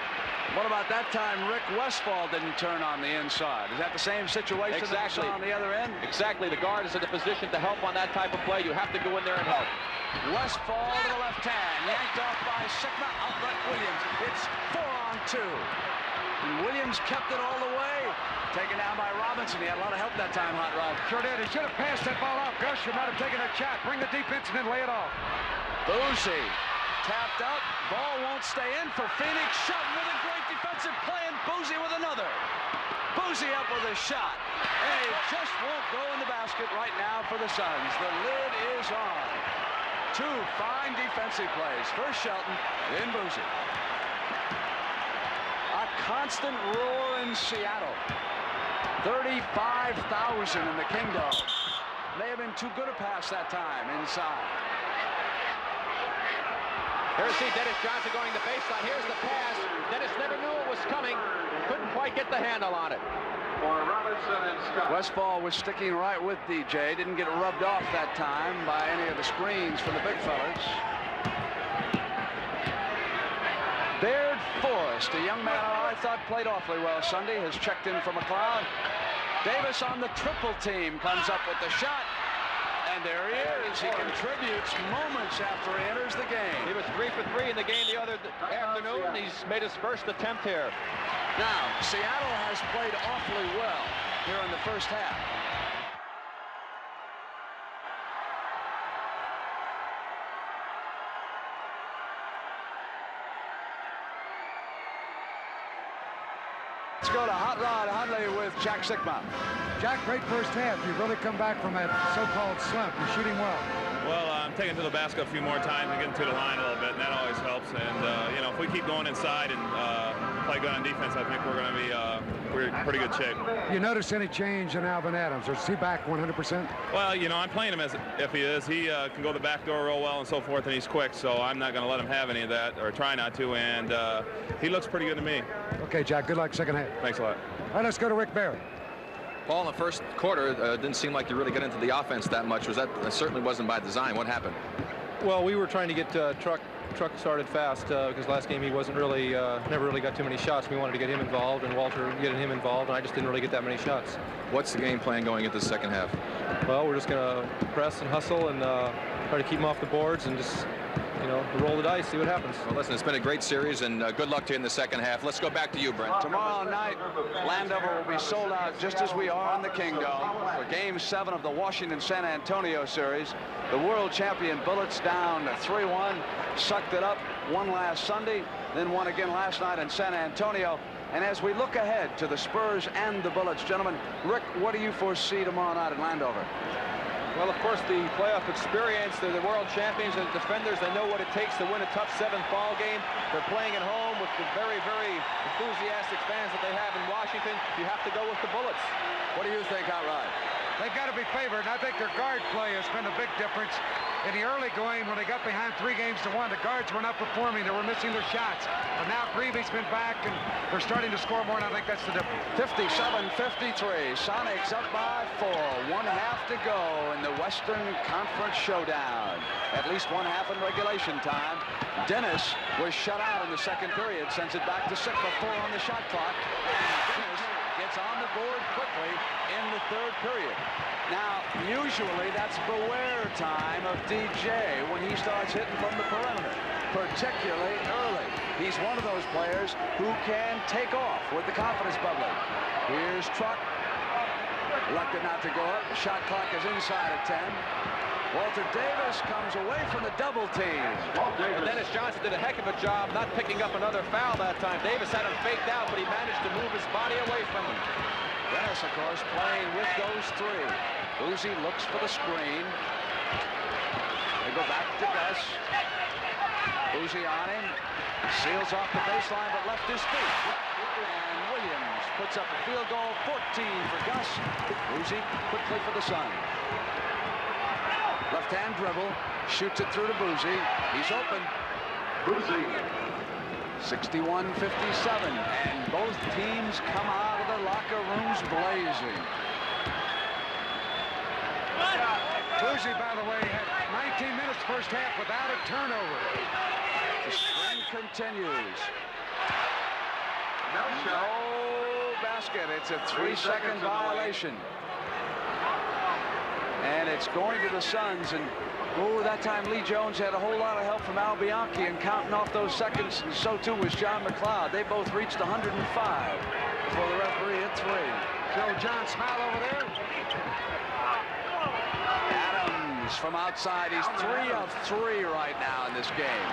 Speaker 2: What about that time Rick Westfall didn't turn on the inside? Is that the same situation that you saw on the other end?
Speaker 3: Exactly. The guard is in a position to help on that type of play. You have to go in there and help.
Speaker 2: Westfall to the left hand, yanked off by Sigma, outlet Williams. It's 4-on-2. And Williams kept it all the way. Taken down by Robinson. He had a lot of help that time, Hot Rod.
Speaker 4: Sure did. He should have passed that ball off. Gus should not have taken a shot. Bring the defense and then lay it off.
Speaker 2: Boozy tapped out. Ball won't stay in for Phoenix. Shelton with a great defensive play, and Boozy with another. Boozy up with a shot. And it just won't go in the basket right now for the Suns. The lid is on. Two fine defensive plays. First Shelton, then Boozy. A constant roar in Seattle. 35,000 in the Kingdom. They have been too good a pass that time inside.
Speaker 3: Here's Dennis Johnson going to baseline. Here's the pass. Dennis never knew it was coming. Couldn't quite get the handle on it.
Speaker 2: Westfall was sticking right with DJ. Didn't get rubbed off that time by any of the screens from the big fellas. Baird Forrest, a young man I thought played awfully well Sunday, has checked in for McLeod. Davis on the triple team comes up with the shot. And there he is. He contributes moments after he enters the game.
Speaker 3: He was 3 for 3 in the game the other afternoon. He's made his first attempt here.
Speaker 2: Now, Seattle has played awfully well here in the first half. Let's go to Hot Rod Hundley with Jack Sigma.
Speaker 4: Jack, great first half. You've really come back from that so-called slump. You're shooting well.
Speaker 8: Well, I'm taking to the basket a few more times and getting to the line a little bit, and that always helps. And, you know, if we keep going inside and play good on defense, I think we're going to be we're in pretty good shape.
Speaker 4: You notice any change in Alvin Adams? Or is he back 100%?
Speaker 8: Well, you know, I'm playing him as if he is. He can go the back door real well and so forth, and he's quick, so I'm not going to let him have any of that, or try not to, and he looks pretty good to me.
Speaker 4: Okay, Jack, good luck second half.
Speaker 8: Thanks a lot.
Speaker 4: All right, let's go to Rick Barry.
Speaker 3: Paul, in the first quarter, didn't seem like you really got into the offense that much. Was that certainly wasn't by design? What happened?
Speaker 9: Well, we were trying to get Truck started fast because last game he wasn't really, never really got too many shots. We wanted to get him involved, and Walter getting him involved, and I just didn't really get that many shots.
Speaker 3: What's the game plan going into the second half?
Speaker 9: Well, we're just going to press and hustle and try to keep him off the boards and just, you know, roll the dice, see what happens.
Speaker 3: Well, listen, it's been a great series, and good luck to you in the second half. Let's go back to you, Brent.
Speaker 2: Tomorrow night, Landover will be sold out just as we are in the Kingdom for Game 7 of the Washington-San Antonio series. The world champion Bullets down 3-1, sucked it up, won last Sunday, then won again last night in San Antonio. And as we look ahead to the Spurs and the Bullets, gentlemen, Rick, what do you foresee tomorrow night in Landover?
Speaker 3: Well, of course, the playoff experience. They're the world champions and defenders. They know what it takes to win a tough 7th ball game. They're playing at home with the very, very enthusiastic fans that they have in Washington. You have to go with the Bullets.
Speaker 2: What do you think, Outright?
Speaker 4: They've got to be favored, and I think their guard play has been a big difference. In the early going, when they got behind 3-1, the guards were not performing. They were missing their shots. But now Greavy's been back, and they're starting to score more, and I think that's the difference.
Speaker 2: 57-53. Sonics up by 4. 1 half to go in the Western Conference Showdown. At least 1 half in regulation time. Dennis was shut out in the second period. Sends it back to Sigma. 4 on the shot clock. And Dennis gets on the board quickly in the third period. Now, usually that's beware time of DJ when he starts hitting from the perimeter, particularly early. He's one of those players who can take off with the confidence bubbling. Here's Truck. Elected not to go up. The shot clock is inside of 10. Walter Davis comes away from the double team.
Speaker 3: And Dennis Johnson did a heck of a job not picking up another foul that time. Davis had him faked out, but he managed to move his body away from him.
Speaker 2: Dennis, of course, playing with those 3. Boozy looks for the screen. They go back to Gus. Boozy on him. Seals off the baseline, but left his feet. And Williams puts up a field goal. 14 for Gus. Boozy quickly for the Sun. Left-hand dribble. Shoots it through to Boozy. He's open. Boozy. 61-57. And both teams come out of the locker rooms blazing.
Speaker 4: Boozy, by the way, had 19 minutes first half without a turnover.
Speaker 2: The string continues. No basket. It's a 3-second violation. And it's going to the Suns. And that time Lee Jones had a whole lot of help from Al Bianchi and counting off those seconds, and so too was John McLeod. They both reached 105 before the referee hit 3.
Speaker 4: Joe John smile over there.
Speaker 2: Adams from outside. He's 3 of 3 right now in this game.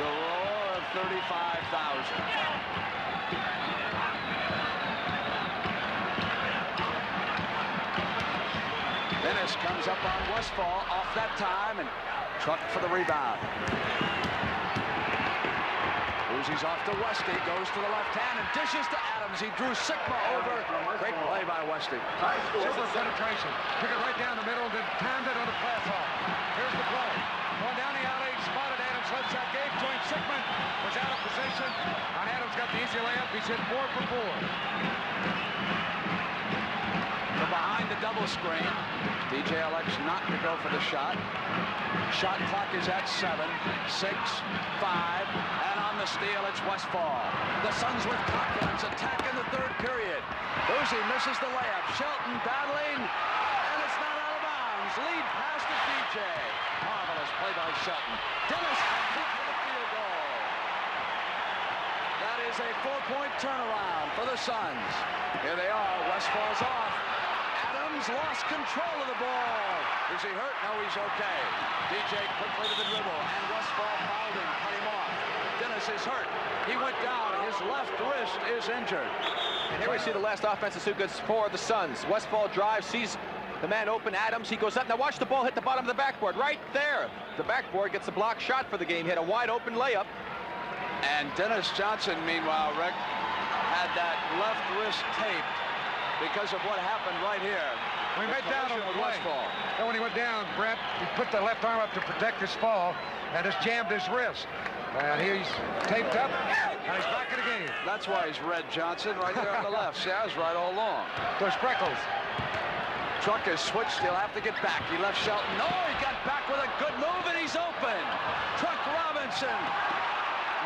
Speaker 2: The roar of 35,000. Dennis comes up on Westfall off that time and Truck for the rebound. Uzi's off to Westy, goes to the left hand and dishes to Adams. He drew Sigma over. Great play by Westy.
Speaker 4: Super penetration. Took it right down the middle and then timed it on the pass off. Here's the play. Going down the alley, spotted Adams, left side gate, joined Sigmund, was out of position. And Adams got the easy layup. He's hit 4 for 4.
Speaker 2: From behind the double screen, DJ elects not to go for the shot. Shot clock is at 7, 6, 5, and on the steal, it's Westfall. The Suns with confidence attack in the third period. Uzi misses the layup. Shelton battling, and it's not out of bounds. Lead pass to DJ. Marvelous play by Shelton. Dennis comes up for the field goal. That is a 4-point turnaround for the Suns. Here they are. Westfall's off. Adams lost control of the ball. Is he hurt? No, he's okay. DJ quickly to the dribble, and Westfall fouled him, cut him off. Dennis is hurt. He went down. His left wrist is injured.
Speaker 3: And here we see the last offensive sequence for the Suns. Westfall drives, sees the man open, Adams. He goes up. Now watch the ball hit the bottom of the backboard. Right there. The backboard gets a block shot for the game. He had a wide open layup.
Speaker 2: And Dennis Johnson, meanwhile, Rick, had that left wrist taped because of what happened right here.
Speaker 4: We went down on the play.
Speaker 2: Westfall.
Speaker 4: And when he went down, Brett, he put the left arm up to protect his fall and just jammed his wrist. And he's taped up, and he's back in the game.
Speaker 2: That's why he's red, Johnson, right there on the left. See, I was right all along.
Speaker 4: Those freckles.
Speaker 2: Truck is switched. He'll have to get back. He left Shelton. No, he got back with a good move, and he's open. Truck Robinson.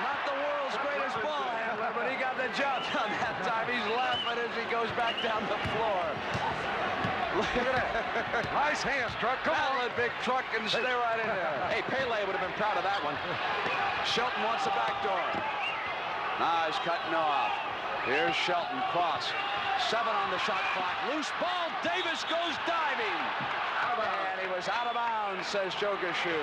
Speaker 2: Not the world's greatest ball handler, but he got the job done that time. He's laughing as he goes back down the floor.
Speaker 4: Look at that. Nice hands, Truck. Come on.
Speaker 2: Big Truck and stay right in there.
Speaker 3: Hey, Pele would have been proud of that one.
Speaker 2: Shelton wants a back door. Now he's cutting off. Here's Shelton, cross. 7 on the shot clock. Loose ball. Davis goes diving. And he was out of bounds, says Joe Gashu.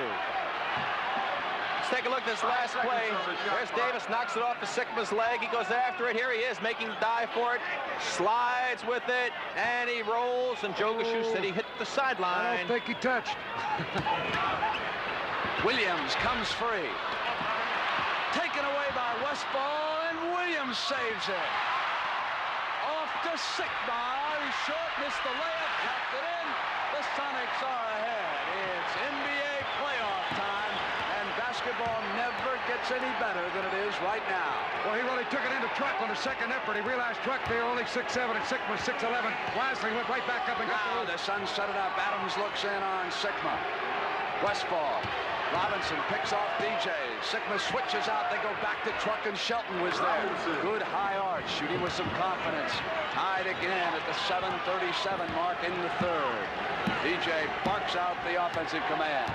Speaker 3: Let's take a look at this last play. There's Davis, knocks it off of Sigma's leg. He goes after it. Here he is, making the dive for it. Slides with it, and he rolls. And Joe Gashu said he hit the sideline.
Speaker 4: I don't think he touched.
Speaker 2: Williams comes free. Taken away by Westfall, and Williams saves it. Off to Sigma. He's short, missed the layup, tapped it in. The Sonics are ahead. It's NBA playoff time. Basketball never gets any better than it is right now.
Speaker 4: Well, he really took it into Truck on the second effort. He realized Truck there only 6'7" and Sigma 6'11". Wisely went right back up and got
Speaker 2: now the Suns set it up. Adams looks in on Sigma. Westfall. Robinson picks off DJ. Sigma switches out. They go back to Truck, and Shelton was there. Good high arch, shooting with some confidence. Tied again at the 7:37 mark in the third. DJ barks out the offensive command.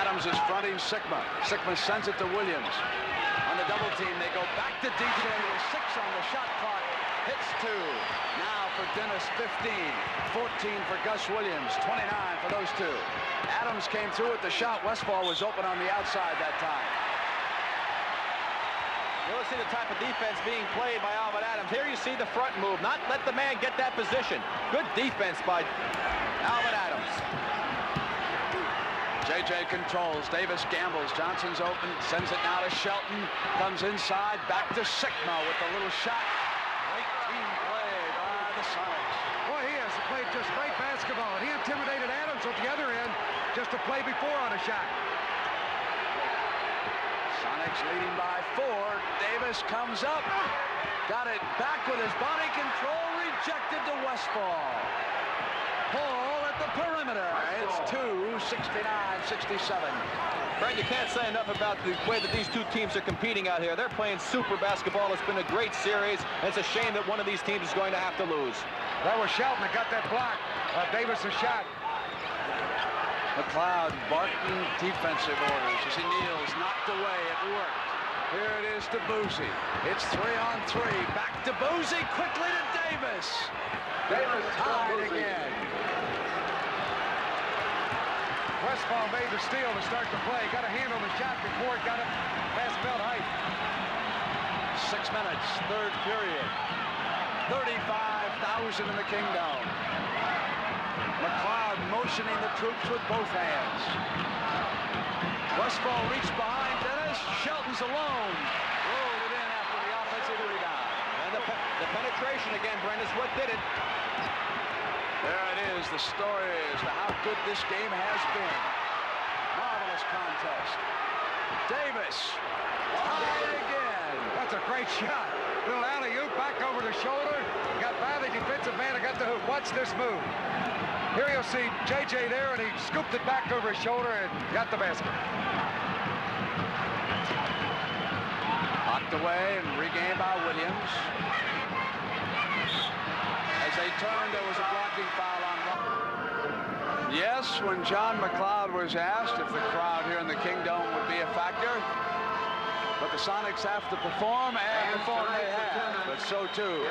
Speaker 2: Adams is fronting Sigma. Sigma sends it to Williams. On the double team, they go back to DJ with 6 on the shot clock. Hits 2. Now for Dennis, 15. 14 for Gus Williams. 29 for those 2. Adams came through with the shot. Westfall was open on the outside that time.
Speaker 3: You'll see the type of defense being played by Alvin Adams. Here you see the front move. Not let the man get that position. Good defense by Alvin Adams.
Speaker 2: JJ controls. Davis gambles. Johnson's open. Sends it now to Shelton. Comes inside. Back to Sigma with a little shot. Great team play by the Sonics.
Speaker 4: Boy, he has played just great basketball. He intimidated Adams at the other end just to play before on a shot.
Speaker 2: Sonics leading by 4. Davis comes up. Got it back with his body control, rejected to Westfall. Paul at the perimeter. It's 2:69-67.
Speaker 3: Brad, you can't say enough about the way that these two teams are competing out here. They're playing super basketball. It's been a great series, and it's a shame that one of these teams is going to have to lose.
Speaker 4: That was Shelton that got that block. Davis a shot.
Speaker 2: McLeod barking defensive orders as he kneels, knocked away. It worked. Here it is to Boozy. It's 3-on-3. Back to Boozy, quickly to Davis. Davis tied again.
Speaker 4: Westfall made the steal to start the play. Got a hand on the shot before it got up past belt height.
Speaker 2: 6 minutes, third period. 35,000 in the Kingdom. McLeod motioning the troops with both hands. Westfall reached behind Dennis. Shelton's alone. Rolled it in after the offensive rebound.
Speaker 3: And the penetration again, Brent, is what did it.
Speaker 2: There it is, the story as to how good this game has been. Marvelous contest. Davis, tied again.
Speaker 4: That's a great shot. Little alley-oop, back over the shoulder. Got by the defensive man and got the hoop. Watch this move. Here you'll see J.J. there, and he scooped it back over his shoulder and got the basket.
Speaker 2: Knocked away and regained by Williams. As they turned, there was a blocking foul on one. Yes, when John McLeod was asked if the crowd here in the Kingdom would be a factor, but the Sonics have to perform, and perform they have. But so too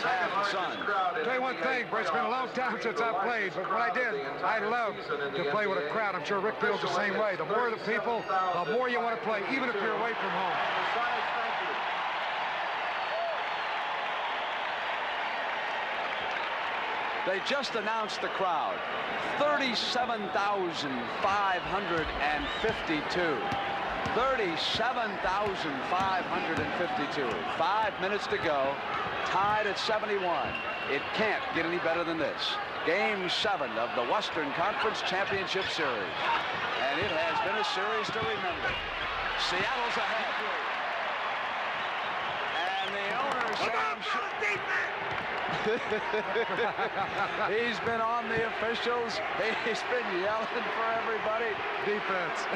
Speaker 2: have the Suns.
Speaker 4: I'll tell you one thing, Brett, it's been a long time since I've played, but when I did, I love to play with a crowd. I'm sure Rick feels the same way. The more the people, the more you want to play, even if you're away from home.
Speaker 2: They just announced the crowd. 37,552. 37,552. 5 minutes to go. Tied at 71. It can't get any better than this. Game 7 of the Western Conference Championship Series. And it has been a series to remember. Seattle's ahead. And the owner, Sam he's been on the officials. He's been yelling for everybody.
Speaker 4: Defense.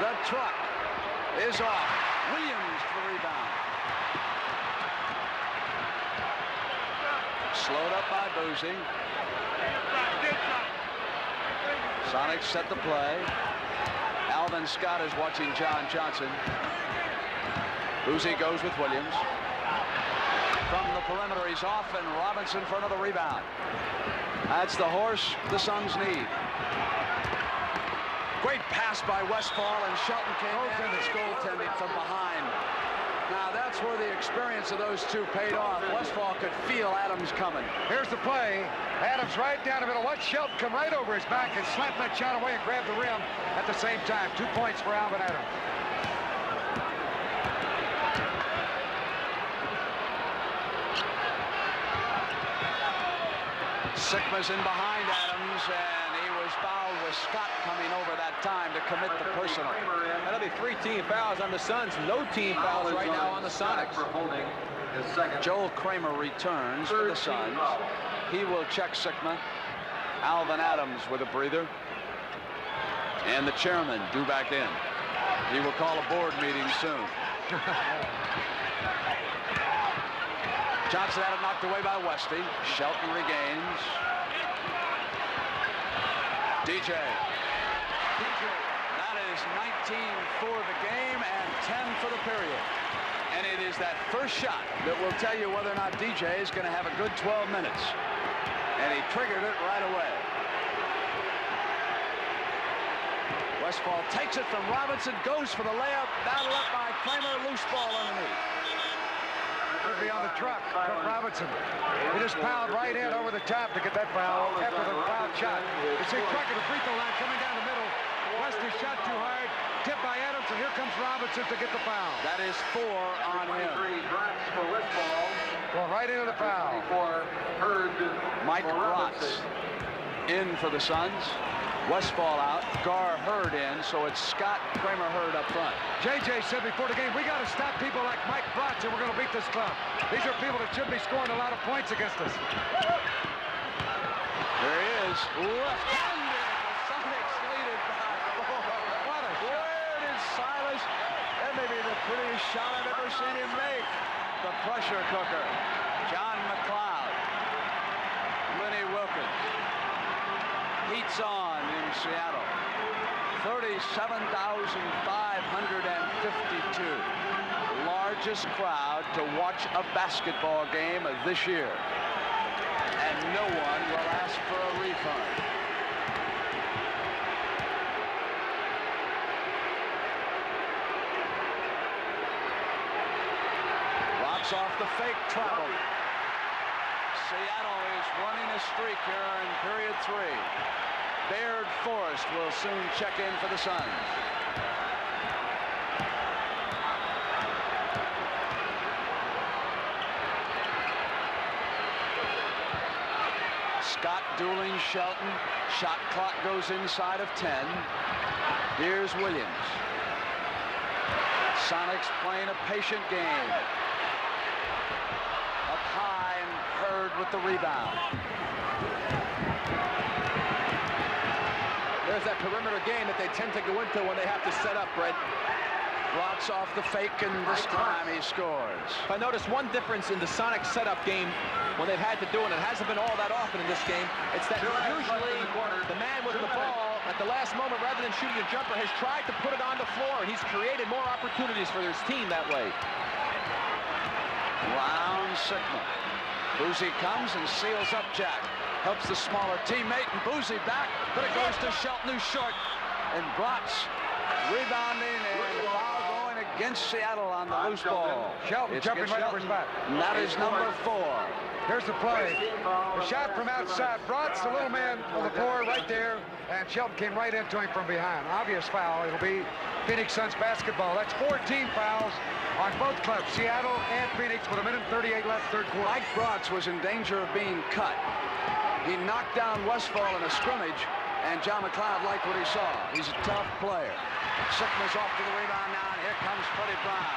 Speaker 2: The truck is off. Williams for the rebound. Slowed up by Boozy. Sonics set the play. Alvin Scott is watching John Johnson. Boozy goes with Williams. From the perimeter, he's off, and Robinson for another rebound. That's the horse the Suns need. Great pass by Westfall, and Shelton came in his goaltending from behind. Now that's where the experience of those two paid off. Westfall could feel Adams coming.
Speaker 4: Here's the play. Adams right down the middle. Watch Shelton come right over his back and slap that shot away and grab the rim at the same time. 2 points for Alvin Adams.
Speaker 2: Sigma's in behind Adams, and he was fouled with Scott coming over that time to commit the personal.
Speaker 3: That'll be 3 team fouls on the Suns. No team fouls right now on the Sonics.
Speaker 2: Joel Kramer returns for the Suns. He will check Sigma. Alvin Adams with a breather. And the chairman due back in. He will call a board meeting soon. Johnson had it knocked away by Westy. Shelton regains. DJ. That is 19 for the game and 10 for the period. And it is that first shot that will tell you whether or not DJ is going to have a good 12 minutes. And he triggered it right away. Westfall takes it from Robinson, goes for the layup. Battle up by Kramer, loose ball underneath.
Speaker 4: Could be on the truck from Robinson. He just fouled right in over the top to get that foul after the foul shot. You see Truck at the free throw line coming down the middle. Westy shot too hard. Tipped by Adams, and here comes Robinson to get the foul.
Speaker 2: That is 4 on him.
Speaker 4: Going right into the foul.
Speaker 2: Mike Rotz in for the Suns. Westfall out, Gar Hurd in, so it's Scott, Kramer, Hurd up front.
Speaker 4: JJ said before the game, we got to stop people like Mike Brotz, and we're going to beat this club. These are people that should be scoring a lot of points against us.
Speaker 2: There he is, left-handed. The Sonics lead it by 4. What a shot. Where did Silas? That may be the prettiest shot I've ever seen him make. The pressure cooker. John McLeod. Lenny Wilkins. Heats on in Seattle. 37,552. Largest crowd to watch a basketball game this year. And no one will ask for a refund. Rocks off the fake travel. Seattle is running a streak here in period 3. Baird Forrest will soon check in for the Suns. Scott dueling Shelton. Shot clock goes inside of 10. Here's Williams. Sonics playing a patient game. Up high and Hurd with the rebound.
Speaker 3: There's that perimeter game that they tend to go into when they have to set up, Brett.
Speaker 2: Blocks off the fake, and this time he scores.
Speaker 3: If I notice one difference in the Sonics setup game when they've had to do it, and it hasn't been all that often in this game, it's that usually the man with the ball at the last moment, rather than shooting a jumper, has tried to put it on the floor, and he's created more opportunities for his team that way.
Speaker 2: Round Sigma. Boozy comes and seals up Jack. Helps the smaller teammate, and Boozy back, but it goes to Shelton, who's short. And Brotz rebounding, and foul going against Seattle on the loose ball.
Speaker 4: Shelton jumping right over his back.
Speaker 2: And that is number 4.
Speaker 4: Here's the play. A shot from outside. Brotz, the little man on the floor right there, and Shelton came right into him from behind. Obvious foul. It'll be Phoenix Suns basketball. That's 14 fouls on both clubs, Seattle and Phoenix, with 1:38 left, third quarter.
Speaker 2: Mike Brotz was in danger of being cut. He knocked down Westfall in a scrimmage, and John McLeod liked what he saw. He's a tough player. Sigma's off to the rebound now, and here comes Freddie Brown.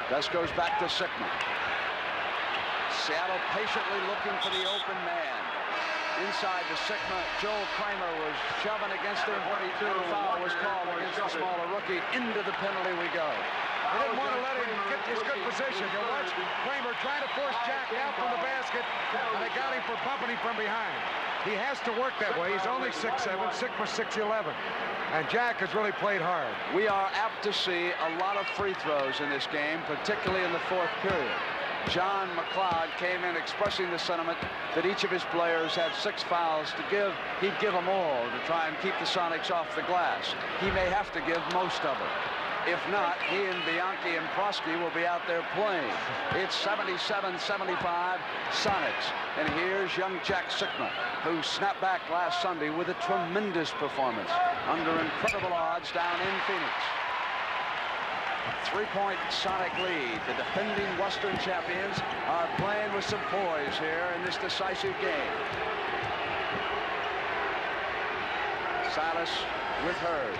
Speaker 2: Gus goes back to Sigma. Seattle patiently looking for the open man. Inside the Sigma, Joel Kramer was shoving against him. The foul was called against the smaller rookie. Into the penalty we go.
Speaker 4: They didn't want to let him get his good position. You watch Kramer trying to force Jack out from the basket, and they got him for bumping him from behind. He has to work that way. He's only 6'7", Sigma 6'11", and Jack has really played hard.
Speaker 2: We are apt to see a lot of free throws in this game, particularly in the 4th period. John McLeod came in expressing the sentiment that each of his players had 6 fouls to give. He'd give them all to try and keep the Sonics off the glass. He may have to give most of it. If not, he and Bianchi and Prosky will be out there playing. It's 77-75 Sonics. And here's young Jack Sigma, who snapped back last Sunday with a tremendous performance under incredible odds down in Phoenix. 3-point Sonic lead. The defending Western champions are playing with some poise here in this decisive game. Silas with Hurd.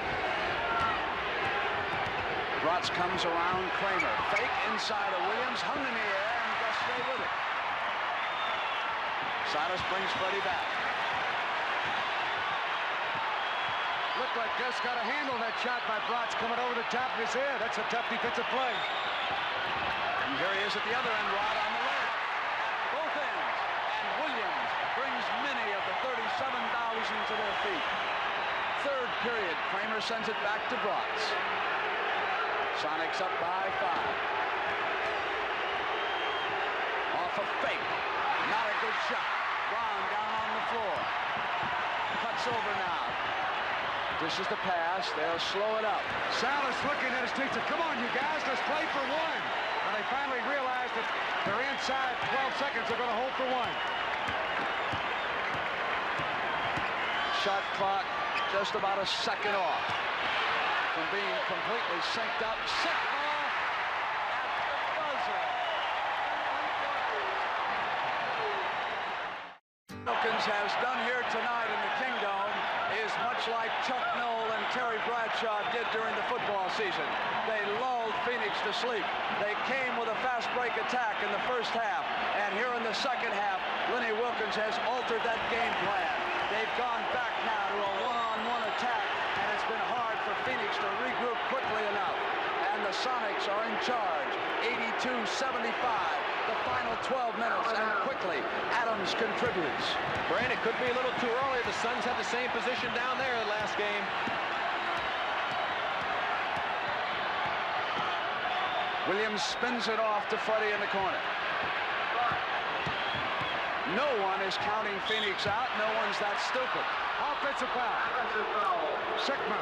Speaker 2: Brotz comes around Kramer. Fake inside of Williams. Hung in the air, and Gus stay with it. Silas brings Freddie back.
Speaker 4: Looked like Gus got a handle on that shot by Brotz coming over the top of his head. That's a tough defensive play.
Speaker 2: And here he is at the other end, Rod, on the left. Both ends. And Williams brings many of the 37,000 to their feet. 3rd period, Kramer sends it back to Brotz. Sonics up by 5. Off a fake. Not a good shot. Brown down on the floor. Cuts over now. This is the pass. They'll slow it up.
Speaker 4: Silas looking at his team, said, come on, you guys, let's play for 1. And they finally realized that they're inside 12 seconds. They're going to hold for 1.
Speaker 2: Shot clock just about a second off from being completely synced up. Sigma at the buzzer. Wilkins has done here tonight in the Kingdome is much like Chuck Noll and Terry Bradshaw did during the football season. They lulled Phoenix to sleep. They came with a fast break attack in the first half, and here in the second half, Lenny Wilkins has altered that game plan. They've gone back now to a one-on-one attack, and it's been hard for Phoenix to regroup quickly enough. And the Sonics are in charge, 82-75. The final 12 minutes, and quickly Adams contributes.
Speaker 3: Brand, it could be a little too early. The Suns had the same position down there the last game.
Speaker 2: Williams spins it off to Freddie in the corner. No one is counting Phoenix out. No one's that stupid.
Speaker 4: Offensive foul. Sigma.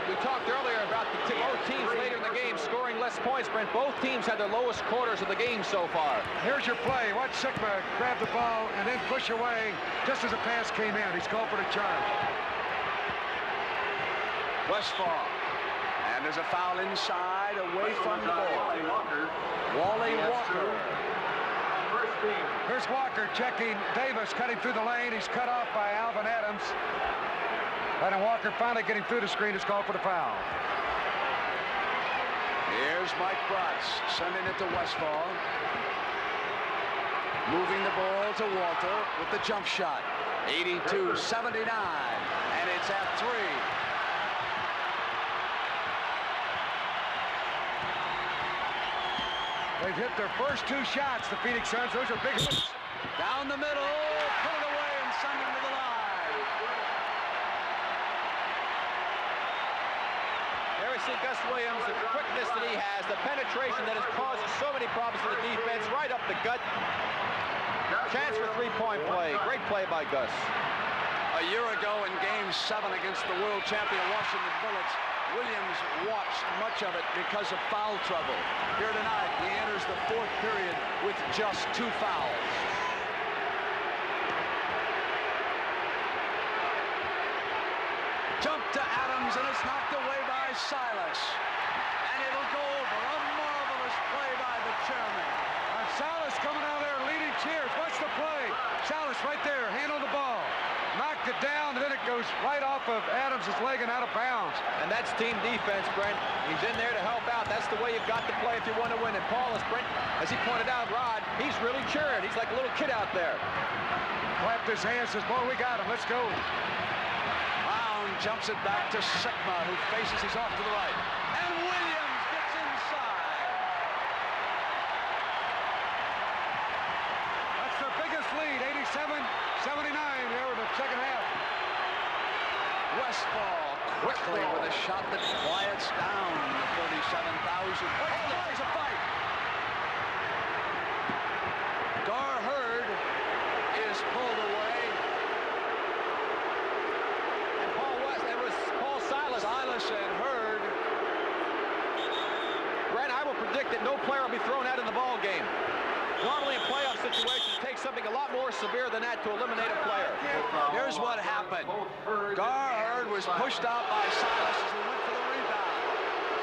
Speaker 3: We talked earlier about both teams later in the game scoring less points, Brent. Both teams had their lowest quarters of the game so far.
Speaker 4: Here's your play. Watch Sigma grab the ball and then push away just as a pass came in. He's called for the charge.
Speaker 2: Westfall. And there's a foul inside, away from the ball. Wally Walker.
Speaker 4: Here's Walker checking Davis, cutting through the lane. He's cut off by Alvin Adams. And Walker finally getting through the screen is called for the foul.
Speaker 2: Here's Mike Bratz sending it to Westfall. Moving the ball to Walter with the jump shot. 82-79. And it's at 3.
Speaker 4: They've hit their first 2 shots, the Phoenix Suns. Those are big hits.
Speaker 2: Down the middle, put it away and send him to the line.
Speaker 3: There we see Gus Williams, the quickness that he has, the penetration that has caused so many problems for the defense, right up the gut. Chance for 3-point play. Great play by Gus.
Speaker 2: A year ago in Game 7 against the world champion Washington Bullets, Williams watched much of it because of foul trouble. Here tonight, he enters the 4th period with just 2 fouls. Jump to Adams, and it's knocked away by Silas. And it'll go over. A marvelous play by the chairman.
Speaker 4: And Silas coming out there leading cheers. What's the play? Silas right there, handled the ball. Knocked it down, and then it goes right off of Adams' leg and out of bounds.
Speaker 3: And that's team defense, Brent. He's in there to help out. That's the way you've got to play if you want to win. And Paul, Brent, as he pointed out, Rod, he's really cheering. He's like a little kid out there.
Speaker 4: Clapped his hands, says, boy, we got him. Let's go.
Speaker 2: Brown jumps it back to Sigma, who faces, he's off to the right. And Williams gets inside.
Speaker 4: That's their biggest lead, 87-79 here in the second half.
Speaker 2: Westfall quickly with a shot that quiets down the 37,000. Oh, there's a fight. Gar Hurd is pulled away.
Speaker 3: And it was Paul Silas.
Speaker 2: Silas and Hurd.
Speaker 3: Brent, I will predict that no player will be thrown out in the ball game. Normally in playoff situations, it takes something a lot more severe than that to eliminate a player.
Speaker 2: Here's what happened. Gar Hurd was pushed out by Silas as he went for the rebound.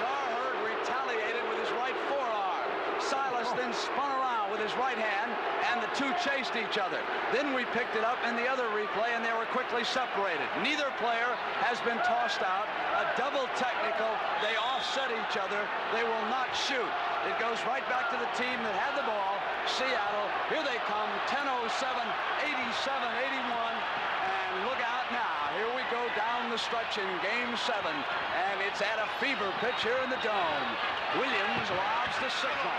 Speaker 2: Gar Hurd retaliated with his right forearm. Silas then spun around with his right hand, and the two chased each other. Then we picked it up in the other replay, and they were quickly separated. Neither player has been tossed out. A double technical. They offset each other. They will not shoot. It goes right back to the team that had the ball. Seattle, here they come, 10:07, 87-81, and look out now. Here we go down the stretch in Game 7, and it's at a fever pitch here in the Dome. Williams lobs to Sigma.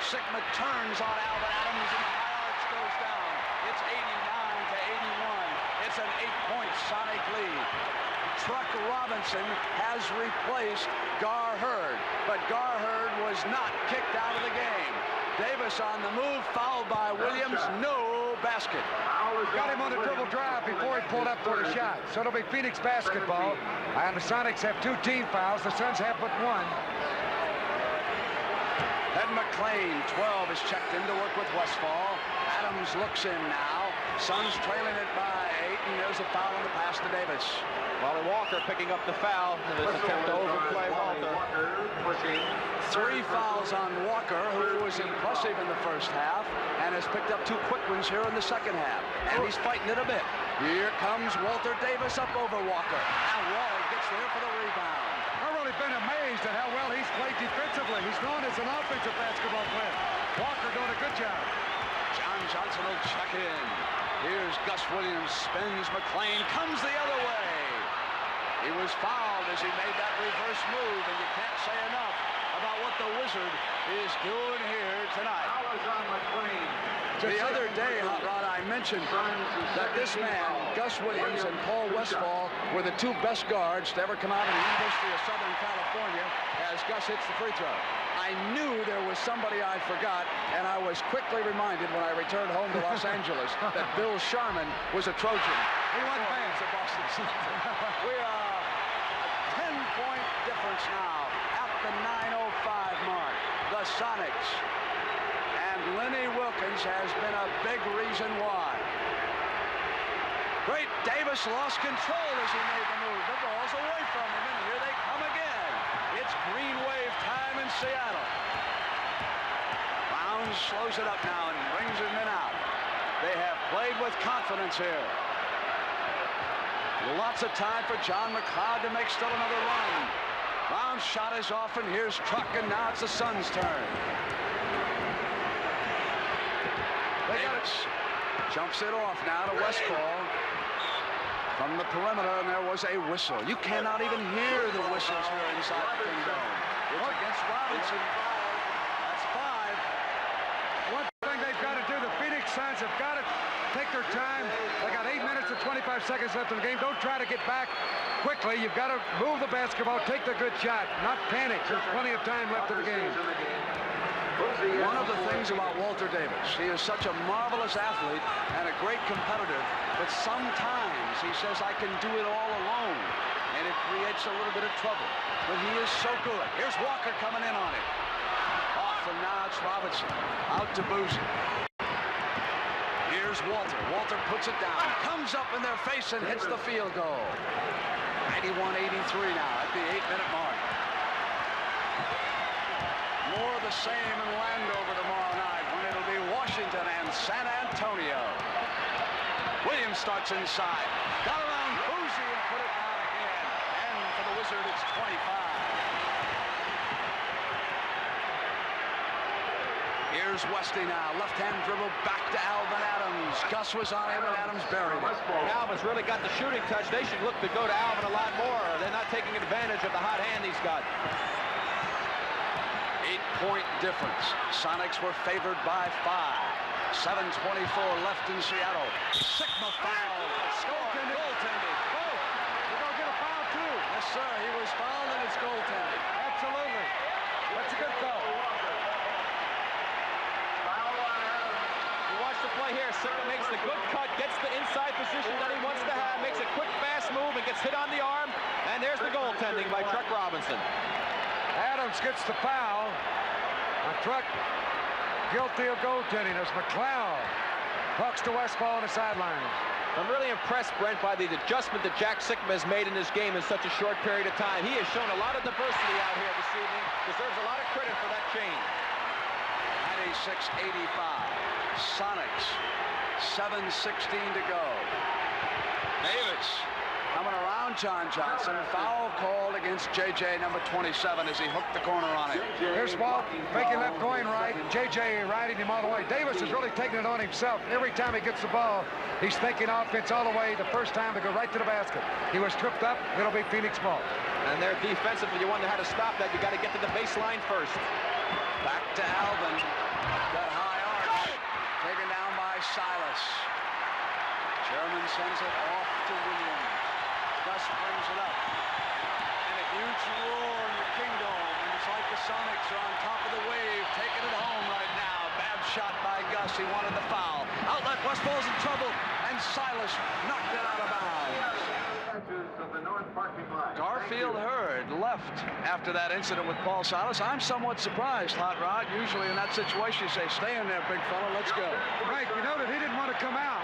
Speaker 2: Sigma turns on Alvin Adams, and the high arch goes down. It's 89-81. It's an 8-point Sonic lead. Truck Robinson has replaced Gar Hurd, but Gar Hurd was not kicked out of the game. Davis on the move, fouled by Williams, no basket.
Speaker 4: Got him on the dribble drive before he pulled up for the shot. So it'll be Phoenix basketball. And the Sonics have 2 team fouls. The Suns have but 1.
Speaker 2: Ed McClain, 12, is checked in to work with Westfall. Adams looks in now. Suns trailing it by 8, and there's a foul on the pass to Davis.
Speaker 3: Wally Walker picking up the foul in his attempt to overplay Walter.
Speaker 2: 3 fouls on Walker, who was impressive in the first half and has picked up 2 quick ones here in the second half. And he's fighting it a bit. Here comes Walter Davis up over Walker. And Wally gets there for the rebound.
Speaker 4: I've really been amazed at how well he's played defensively. He's known as an offensive basketball player. Walker doing a good job.
Speaker 2: John Johnson will check in. Here's Gus Williams, spins McLean, comes the other way. He was fouled as he made that reverse move, and you can't say enough about what the Wizard is doing here tonight. The other day, Hot Rod, I mentioned that this man, Gus Williams and Paul Westphal, were the 2 best guards to ever come out of the University of Southern California as Gus hits the free throw. I knew there was somebody I forgot, and I was quickly reminded when I returned home to Los Angeles that Bill Sharman was a Trojan.
Speaker 4: He won fans
Speaker 2: of Boston Celtics. We are a 10-point difference now at the 9:05 mark. The Sonics. And Lenny Wilkins has been a big reason why. Great Davis lost control as he made the move. The ball's away from him, and here they come again. It's green wave time in Seattle. Brown slows it up now and brings his men out. They have played with confidence here. Lots of time for John McLeod to make still another run. Brown's shot is off, and here's Truck, and now it's the Suns' turn. Davis jumps it off now to Westphal from the perimeter, and there was a whistle. You cannot even hear the whistles here inside the Kingdom. It's against Robinson. That's 5.
Speaker 4: One thing they've got to do, the Phoenix Suns have got to take their time. They got 8 minutes and 25 seconds left in the game. Don't try to get back quickly. You've got to move the basketball, take the good shot, not panic. There's plenty of time left in the game.
Speaker 2: One of the things about Walter Davis, he is such a marvelous athlete and a great competitor, but sometimes he says, I can do it all alone, and it creates a little bit of trouble. But he is so good. Here's Walker coming in on it. Off, and now it's Robinson. Out to Boozy. Here's Walter. Walter puts it down. Comes up in their face and hits the field goal. 91-83 now at the 8-minute mark. More of the same in Landover tomorrow night when it'll be Washington and San Antonio. Williams starts inside. Got around Boozy and put it down again. And for the Wizard, it's 25. Here's Westy now. Left-hand dribble back to Alvin Adams. Gus was on him, and Adams buried it.
Speaker 3: Alvin's really got the shooting touch. They should look to go to Alvin a lot more. They're not taking advantage of the hot hand he's got.
Speaker 2: 8-point difference. Sonics were favored by 5. 7:24 left in Seattle. Sigma foul. Score. Goaltending.
Speaker 4: Oh, they're going to get a foul, too.
Speaker 2: Yes, sir. He was fouled, and it's goaltending.
Speaker 4: Absolutely. That's a good call.
Speaker 3: You watch the play here. Sigma makes the good cut, gets the inside position that he wants to have, makes a quick, fast move, and gets hit on the arm. And there's the goaltending by Truck Robinson.
Speaker 4: Adams gets the foul. A Truck guilty of goaltending as McLeod talks to Westphal on the sidelines.
Speaker 3: I'm really impressed, Brent, by the adjustment that Jack Sigma has made in this game in such a short period of time. He has shown a lot of diversity out here this evening. Deserves a lot of credit for that change.
Speaker 2: 96-85. Sonics. 7:16 to go. Davis coming around John Johnson. Foul called against J.J. number 27 as he hooked the corner on it.
Speaker 4: Here's Walt making left, going right. J.J. riding him all the way. Davis is really taking it on himself. Every time he gets the ball, he's thinking offense all the way. The first time to go right to the basket. He was tripped up. It'll be Phoenix ball.
Speaker 3: And they're defensively. You wonder how to stop that. You got to get to the baseline first.
Speaker 2: Back to Alvin. That high arch. Taken down by Silas. Sherman sends it off to Williams. Gus brings it up. And a huge roar in the Kingdom. And it's like the Sonics are on top of the wave, taking it home right now. Bad shot by Gus. He wanted the foul. Outlet. Westfall's in trouble. And Silas knocked it out of bounds. Garfield Hurd left after that incident with Paul Silas. I'm somewhat surprised, Hot Rod. Usually in that situation, you say, stay in there, big fella, let's go.
Speaker 4: Right, you know that he didn't want to come out.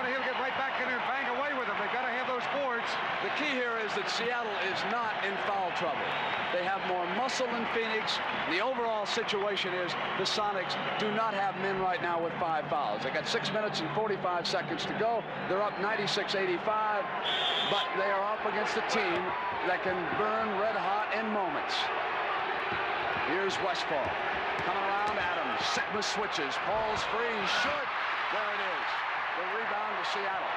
Speaker 4: he'll get right back in there and bang away with them. They've got to have those boards.
Speaker 2: The key here is that Seattle is not in foul trouble. They have more muscle than Phoenix. The overall situation is the Sonics do not have men right now with 5 fouls. They got 6 minutes and 45 seconds to go. They're up 96-85, but they are up against a team that can burn red hot in moments. Here's Westfall. Coming around Adams. Sigma switches. Paul's free. Short. There it is. The rebound to Seattle.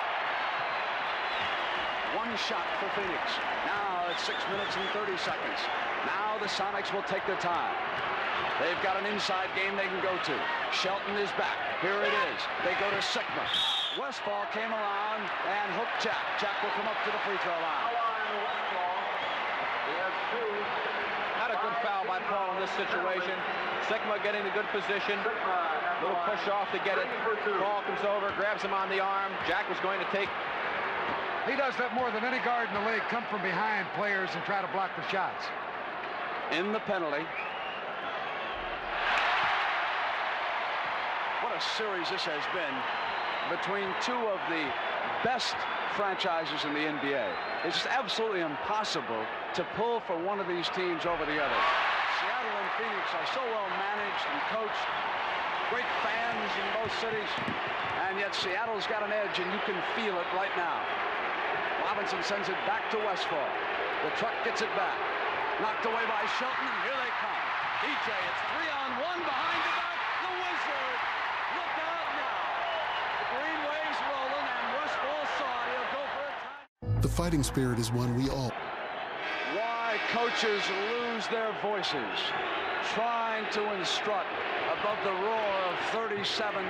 Speaker 2: 1 shot for Phoenix. Now it's 6 minutes and 30 seconds. Now the Sonics will take their time. They've got an inside game they can go to. Shelton is back. Here it is. They go to Sigma. Westfall came around and hooked Jack. Jack will come up to the free throw line.
Speaker 3: Not a good foul by Paul in this situation. Sigma getting a good position. Little push off to get it. Paul comes over, grabs him on the arm. Jack was going to take.
Speaker 4: He does that more than any guard in the league. Come from behind players and try to block the shots.
Speaker 2: In the penalty. What a series this has been between 2 of the best franchises in the NBA. It's just absolutely impossible to pull for one of these teams over the other. Seattle and Phoenix are so well managed and coached. Great fans in both cities. And yet Seattle's got an edge, and you can feel it right now. Robinson sends it back to Westfall. The truck gets it back. Knocked away by Shelton, and here they come. DJ, it's 3-on-1 behind the back. The Wizard. Look out now. The green waves rolling, and Westfall saw it. He'll go for a time.
Speaker 10: The fighting spirit is one we all.
Speaker 2: Why coaches lose their voices trying to instruct above the roar of 37,000.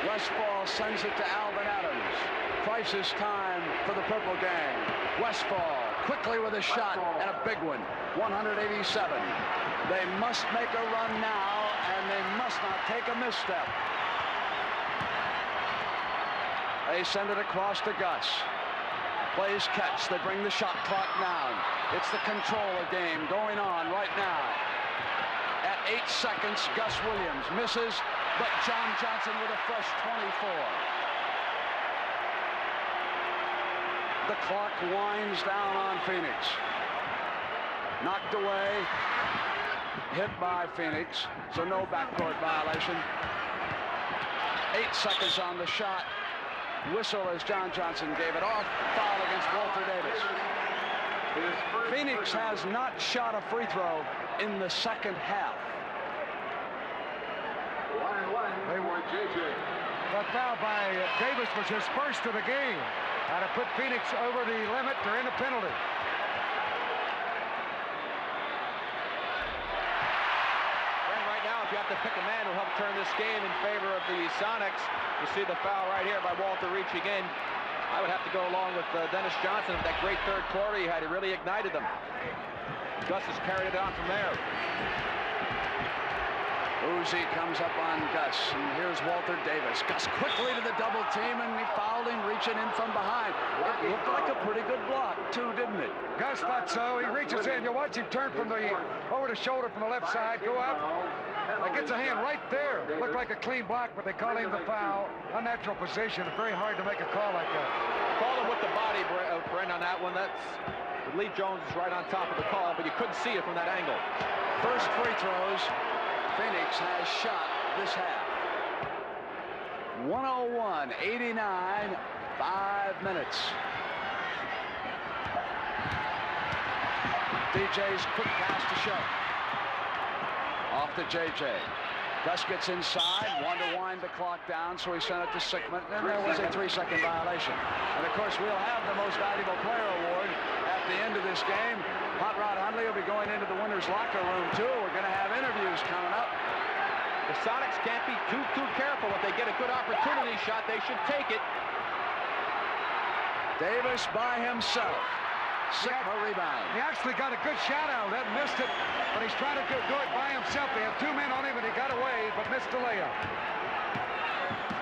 Speaker 2: Westfall sends it to Alvin Adams. Crisis time for the Purple Gang. Westfall quickly with a shot and a big one. 187. They must make a run now, and they must not take a misstep. They send it across to Gus. Plays catch. They bring the shot clock down. It's the controller game going on right now. At 8 seconds, Gus Williams misses, but John Johnson with a fresh 24. The clock winds down on Phoenix. Knocked away, hit by Phoenix, so no backcourt violation. 8 seconds on the shot. Whistle as John Johnson gave it off. Foul against Walter Davis. Phoenix has not shot a free throw in the second half.
Speaker 4: That foul by Davis was his first of the game. Had to put Phoenix over the limit. They're in a penalty.
Speaker 3: And right now, if you have to pick a man who'll help turn this game in favor of the Sonics, you see the foul right here by Walter reaching in. I would have to go along with Dennis Johnson. That great third quarter he had, he really ignited them. Gus has carried it on from there.
Speaker 2: Uzi comes up on Gus, and here's Walter Davis. Gus quickly to the double team, and he fouled him reaching in from behind. It looked like a pretty good block, too, didn't it?
Speaker 4: Gus thought so. He reaches in. You watch him turn from over the shoulder from the left side, go up. Gets a hand right there. Looked like a clean block, but they call him the foul. Unnatural position. Very hard to make a call like that.
Speaker 3: Called him with the body, Brent, on that one. Lee Jones is right on top of the call, but you couldn't see it from that angle.
Speaker 2: First free throws Phoenix has shot this half. 101-89, 5 minutes. DJ's quick pass to Show. Off to JJ. Gus gets inside, wanted to wind the clock down, so he sent it to Sigma, and there was a 3-second violation. And of course, we'll have the most valuable player award at the end of this game. Hot Rod Hundley will be going into the winner's locker room, too. We're going to have interviews coming up.
Speaker 3: The Sonics can't be too careful. If they get a good opportunity shot, they should take it.
Speaker 2: Davis by himself. Sigma rebound.
Speaker 4: He actually got a good shot out of that, missed it, but he's trying to do it by himself. They have 2 men on him, and he got away, but missed the layup.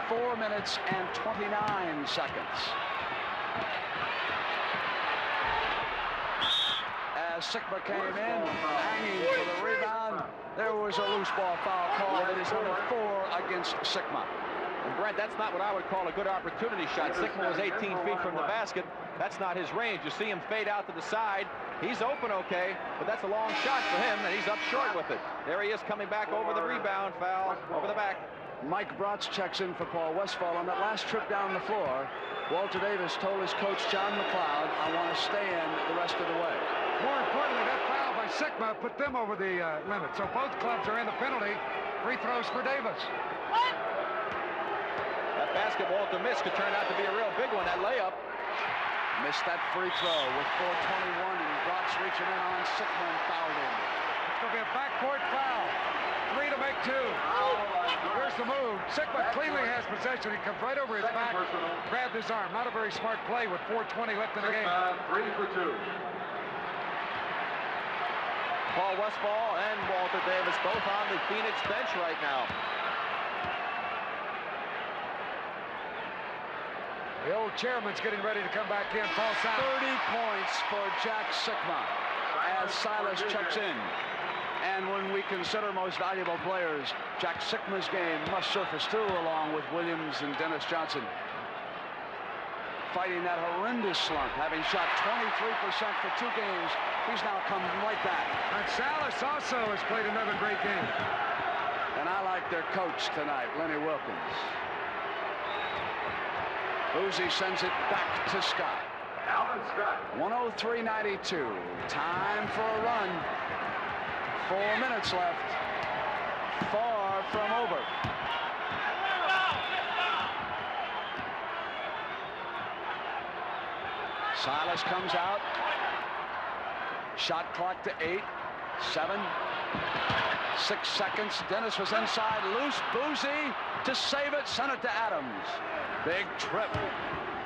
Speaker 2: 4 minutes and 29 seconds. As Sigma came in, hanging for the rebound, there was a loose ball foul call. It is number 4 against Sigma.
Speaker 3: And Brent, that's not what I would call a good opportunity shot. Sigma was 18 feet from the basket. That's not his range. You see him fade out to the side. He's open okay, but that's a long shot for him, and he's up short with it. There he is coming back over the rebound, foul, over the back.
Speaker 11: Mike Bratz checks in for Paul Westphal. On that last trip down the floor, Walter Davis told his coach, John McLeod, I want to stay in the rest of the way.
Speaker 4: More importantly, that foul by Sigma put them over the limit. So both clubs are in the penalty. Free throws for Davis.
Speaker 3: That basketball to miss could turn out to be a real big one, that layup.
Speaker 11: Missed that free throw with 4:21, and Bratz reaching in on Sigma and fouled him.
Speaker 4: It's going to be a backcourt foul. 3 to make 2. Here's the move. Sigma cleanly has possession. He comes right over his back, grabbed his arm. Not a very smart play with 4:20 left in the game.
Speaker 7: 3 for 2.
Speaker 3: Paul Westphal and Walter Davis both on the Phoenix bench right now.
Speaker 4: The old chairman's getting ready to come back in. Paul Silas.
Speaker 11: 30 points for Jack Sigma as Silas checks in. And when we consider most valuable players, Jack Sigma's game must surface too, along with Williams and Dennis Johnson. Fighting that horrendous slump, having shot 23% for 2 games, he's now come right back.
Speaker 4: And Silas also has played another great game.
Speaker 11: And I like their coach tonight, Lenny Wilkins. Boozy sends it back to Scott. 103-92. Time for a run. 4 minutes left. Far from over. Silas comes out. Shot clock to 8, 7, 6 seconds. Dennis was inside, loose. Boozy to save it, sent it to Adams. Big trip.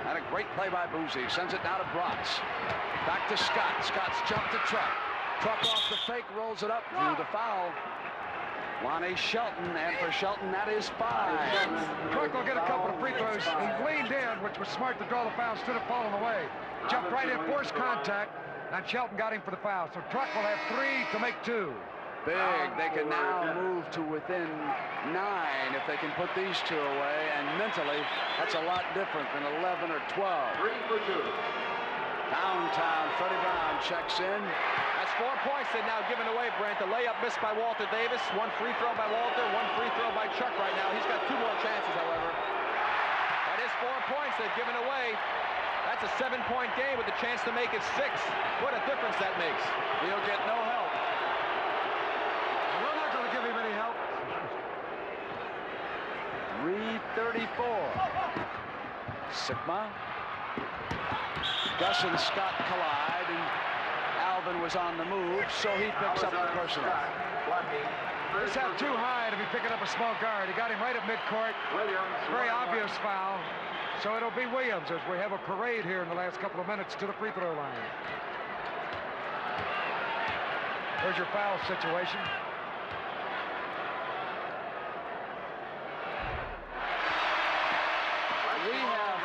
Speaker 11: And a great play by Boozy. Sends it now to Bratz. Back to Scott. Scott's jump to Truck. Truck off the fake, rolls it up, drew the foul. Lonnie Shelton, and for Shelton, that is 5.
Speaker 4: Truck will get a couple of free throws. He leaned in, which was smart to draw the foul instead of falling away. Jumped right in, forced contact, and Shelton got him for the foul. So Truck will have 3 to make 2.
Speaker 11: Big. They can now move to within 9 if they can put these 2 away, and mentally, that's a lot different than 11 or 12.
Speaker 7: 3 for 2.
Speaker 11: Downtown, Freddie Brown checks in.
Speaker 3: That's 4 points they've now given away, Brent. The layup missed by Walter Davis. 1 free throw by Walter, 1 free throw by Chuck right now. He's got 2 more chances, however. That is 4 points they've given away. That's a 7-point game with a chance to make it 6. What a difference that makes.
Speaker 11: He'll get no help.
Speaker 4: We're not going to give him any help.
Speaker 11: 3:34. Sigma. Gus and Scott collide, and Alvin was on the move, so he picks up the personal.
Speaker 4: This out too high to be picking up a small guard. He got him right at midcourt. Very obvious foul. So it'll be Williams as we have a parade here in the last couple of minutes to the free throw line. There's your foul situation.
Speaker 11: We have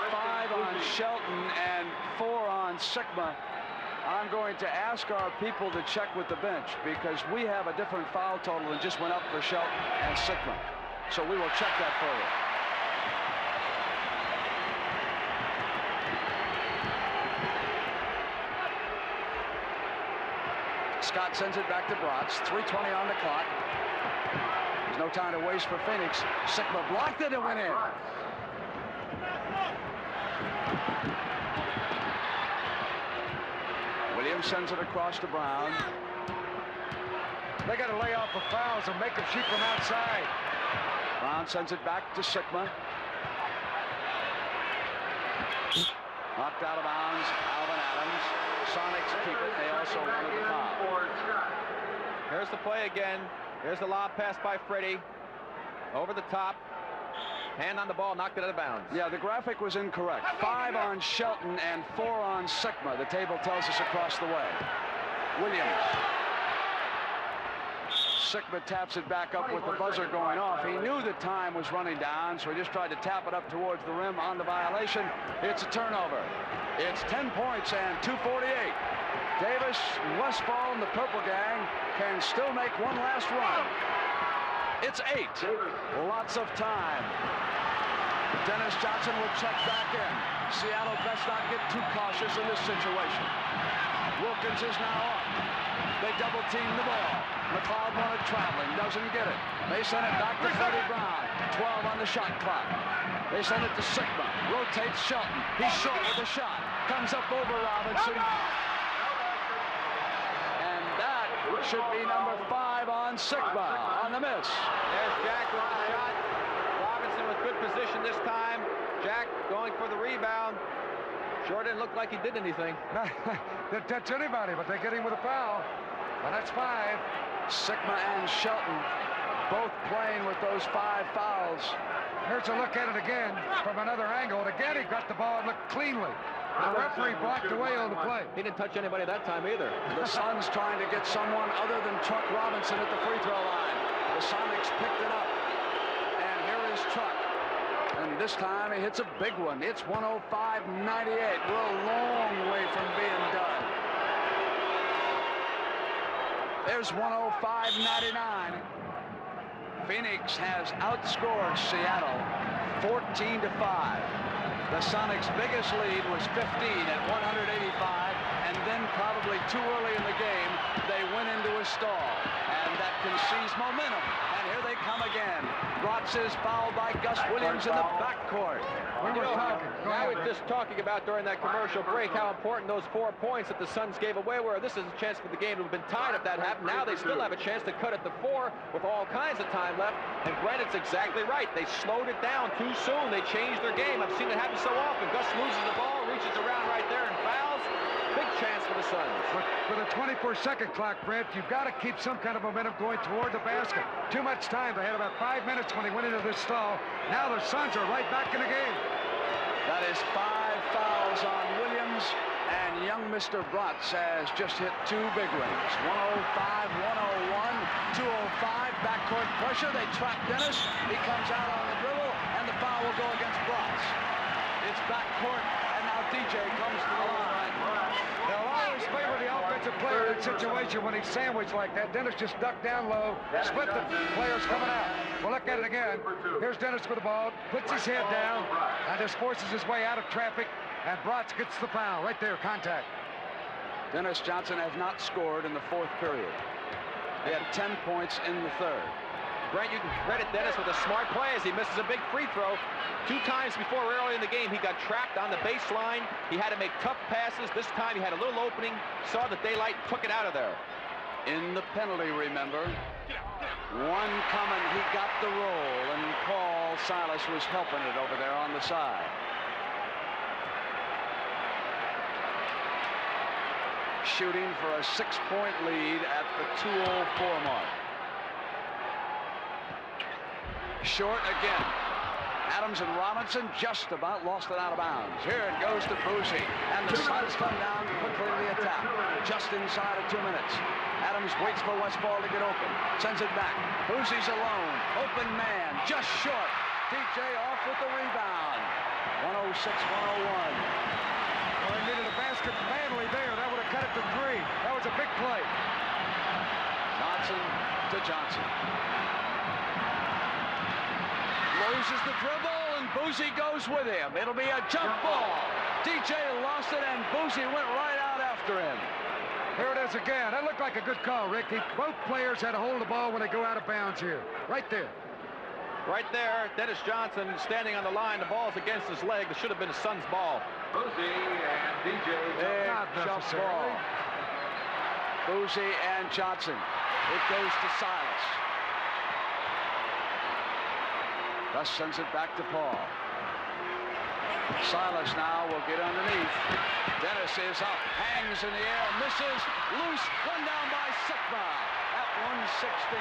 Speaker 11: 5 on Shelton and 4 on Sigma. I'm going to ask our people to check with the bench because we have a different foul total than just went up for Shelton and Sigma. So we will check that for you. Scott sends it back to Bratz. 3:20 on the clock. There's no time to waste for Phoenix. Sigma blocked it and went in. Williams sends it across to Brown.
Speaker 4: They got to lay off the fouls and make them shoot from outside.
Speaker 11: Brown sends it back to Sigma. Knocked out of bounds, Alvin Adams. Sonics keep it. They also wanted the foul.
Speaker 3: Here's the play again. Here's the lob pass by Freddie. Over the top. Hand on the ball, knocked it out of bounds.
Speaker 11: Yeah, the graphic was incorrect. 5 on Shelton and 4 on Sigma. The table tells us across the way. Williams. Sigma taps it back up with the buzzer going off. He knew the time was running down, so he just tried to tap it up towards the rim on the violation. It's a turnover. It's 10 points and 2:48. Davis, Westphal, and the Purple Gang can still make one last run. It's 8. Lots of time. Dennis Johnson will check back in. Seattle best not get too cautious in this situation. Wilkins is now up. They double team the ball. McLeod wanted traveling, doesn't get it. They send it back to Freddie Brown. 12 on the shot clock. They send it to Sigma. Rotates Shelton. He's short with a shot. Comes up over Robinson. And that should be number 5 on Sigma on the miss.
Speaker 3: There's Jack with the shot. Robinson with good position this time. Jack going for the rebound. Sure didn't look like he did anything.
Speaker 4: Didn't touch anybody, but they get him with a foul. And that's 5.
Speaker 11: Sigma and Shelton both playing with those 5 fouls.
Speaker 4: Here's a look at it again from another angle. And again, he got the ball and looked cleanly. The referee blocked away on the play.
Speaker 3: He didn't touch anybody that time either.
Speaker 11: The Suns trying to get someone other than Truck Robinson at the free throw line. The Sonics picked it up. And here is Truck. And this time he hits a big one. It's 105-98. We're a long way from being done. There's 105-99. Phoenix has outscored Seattle 14-5. The Sonics' biggest lead was 15 at 185, and then probably too early in the game, they went into a stall, and that can seize momentum. And here they come again. Rotz is fouled by Gus Williams in the backcourt.
Speaker 4: We were talking.
Speaker 3: Now we're just talking about during that commercial break how important those 4 points that the Suns gave away were. This is a chance for the game to have been tied if that happened. Now they still have a chance to cut it to 4 with all kinds of time left. And Brent, it's exactly right. They slowed it down too soon. They changed their game. I've seen it happen so often. Gus loses the ball, reaches around right there and fouls. Big chance for the Suns.
Speaker 4: With a 24-second clock, Brent, you've got to keep some kind of momentum going toward the basket. Too much time. They had about 5 minutes when they went into this stall. Now the Suns are right back in the game.
Speaker 11: That is 5 fouls on Williams, and young Mr. Rotz has just hit 2 big ones. 105, 101, 205, backcourt pressure. They trap Dennis. He comes out on the dribble, and the foul will go against Rotz. It's backcourt, and now DJ comes to the line.
Speaker 4: They'll always favor the offensive player in that situation when he's sandwiched like that. Dennis just ducked down low, split the players coming out. We'll look at it again. Here's Dennis with the ball, puts his head down, and just forces his way out of traffic, and Rotz gets the foul. Right there, contact.
Speaker 11: Dennis Johnson has not scored in the 4th period. He had 10 points in the 3rd.
Speaker 3: Brent, you can credit Dennis with a smart play as he misses a big free throw. 2 times before early in the game, he got trapped on the baseline. He had to make tough passes. This time he had a little opening, saw the daylight, took it out of there.
Speaker 11: In the penalty, remember. One coming, he got the roll, and Paul Silas was helping it over there on the side. Shooting for a 6-point lead at the 2:04 mark. Short again. Adams and Robinson just about lost it out of bounds. Here it goes to Boozy, and the Suns come down quickly to the attack. Just inside of 2 minutes. Adams waits for Westfall to get open. Sends it back. Boozy's alone. Open man. Just short. DJ off with the rebound. 106-101.
Speaker 4: Well, they needed a basket badly there. That would have cut it to 3. That was a big play.
Speaker 11: Johnson to Johnson. Loses the dribble, and Boozy goes with him. It'll be a jump ball. DJ lost it, and Boozy went right out after him.
Speaker 4: Here it is again. That looked like a good call, Rick. Both players had to hold the ball when they go out of bounds here. Right there.
Speaker 3: Right there, Dennis Johnson standing on the line. The ball's against his leg. It should have been a Suns ball.
Speaker 7: Boozy and DJ.
Speaker 4: Not
Speaker 11: Jump
Speaker 4: necessarily.
Speaker 11: ball. Boozy and Johnson. It goes to Silas. Gus sends it back to Paul. Silas now will get underneath. Dennis is up, hangs in the air, misses, loose, run down by Sigma at 116.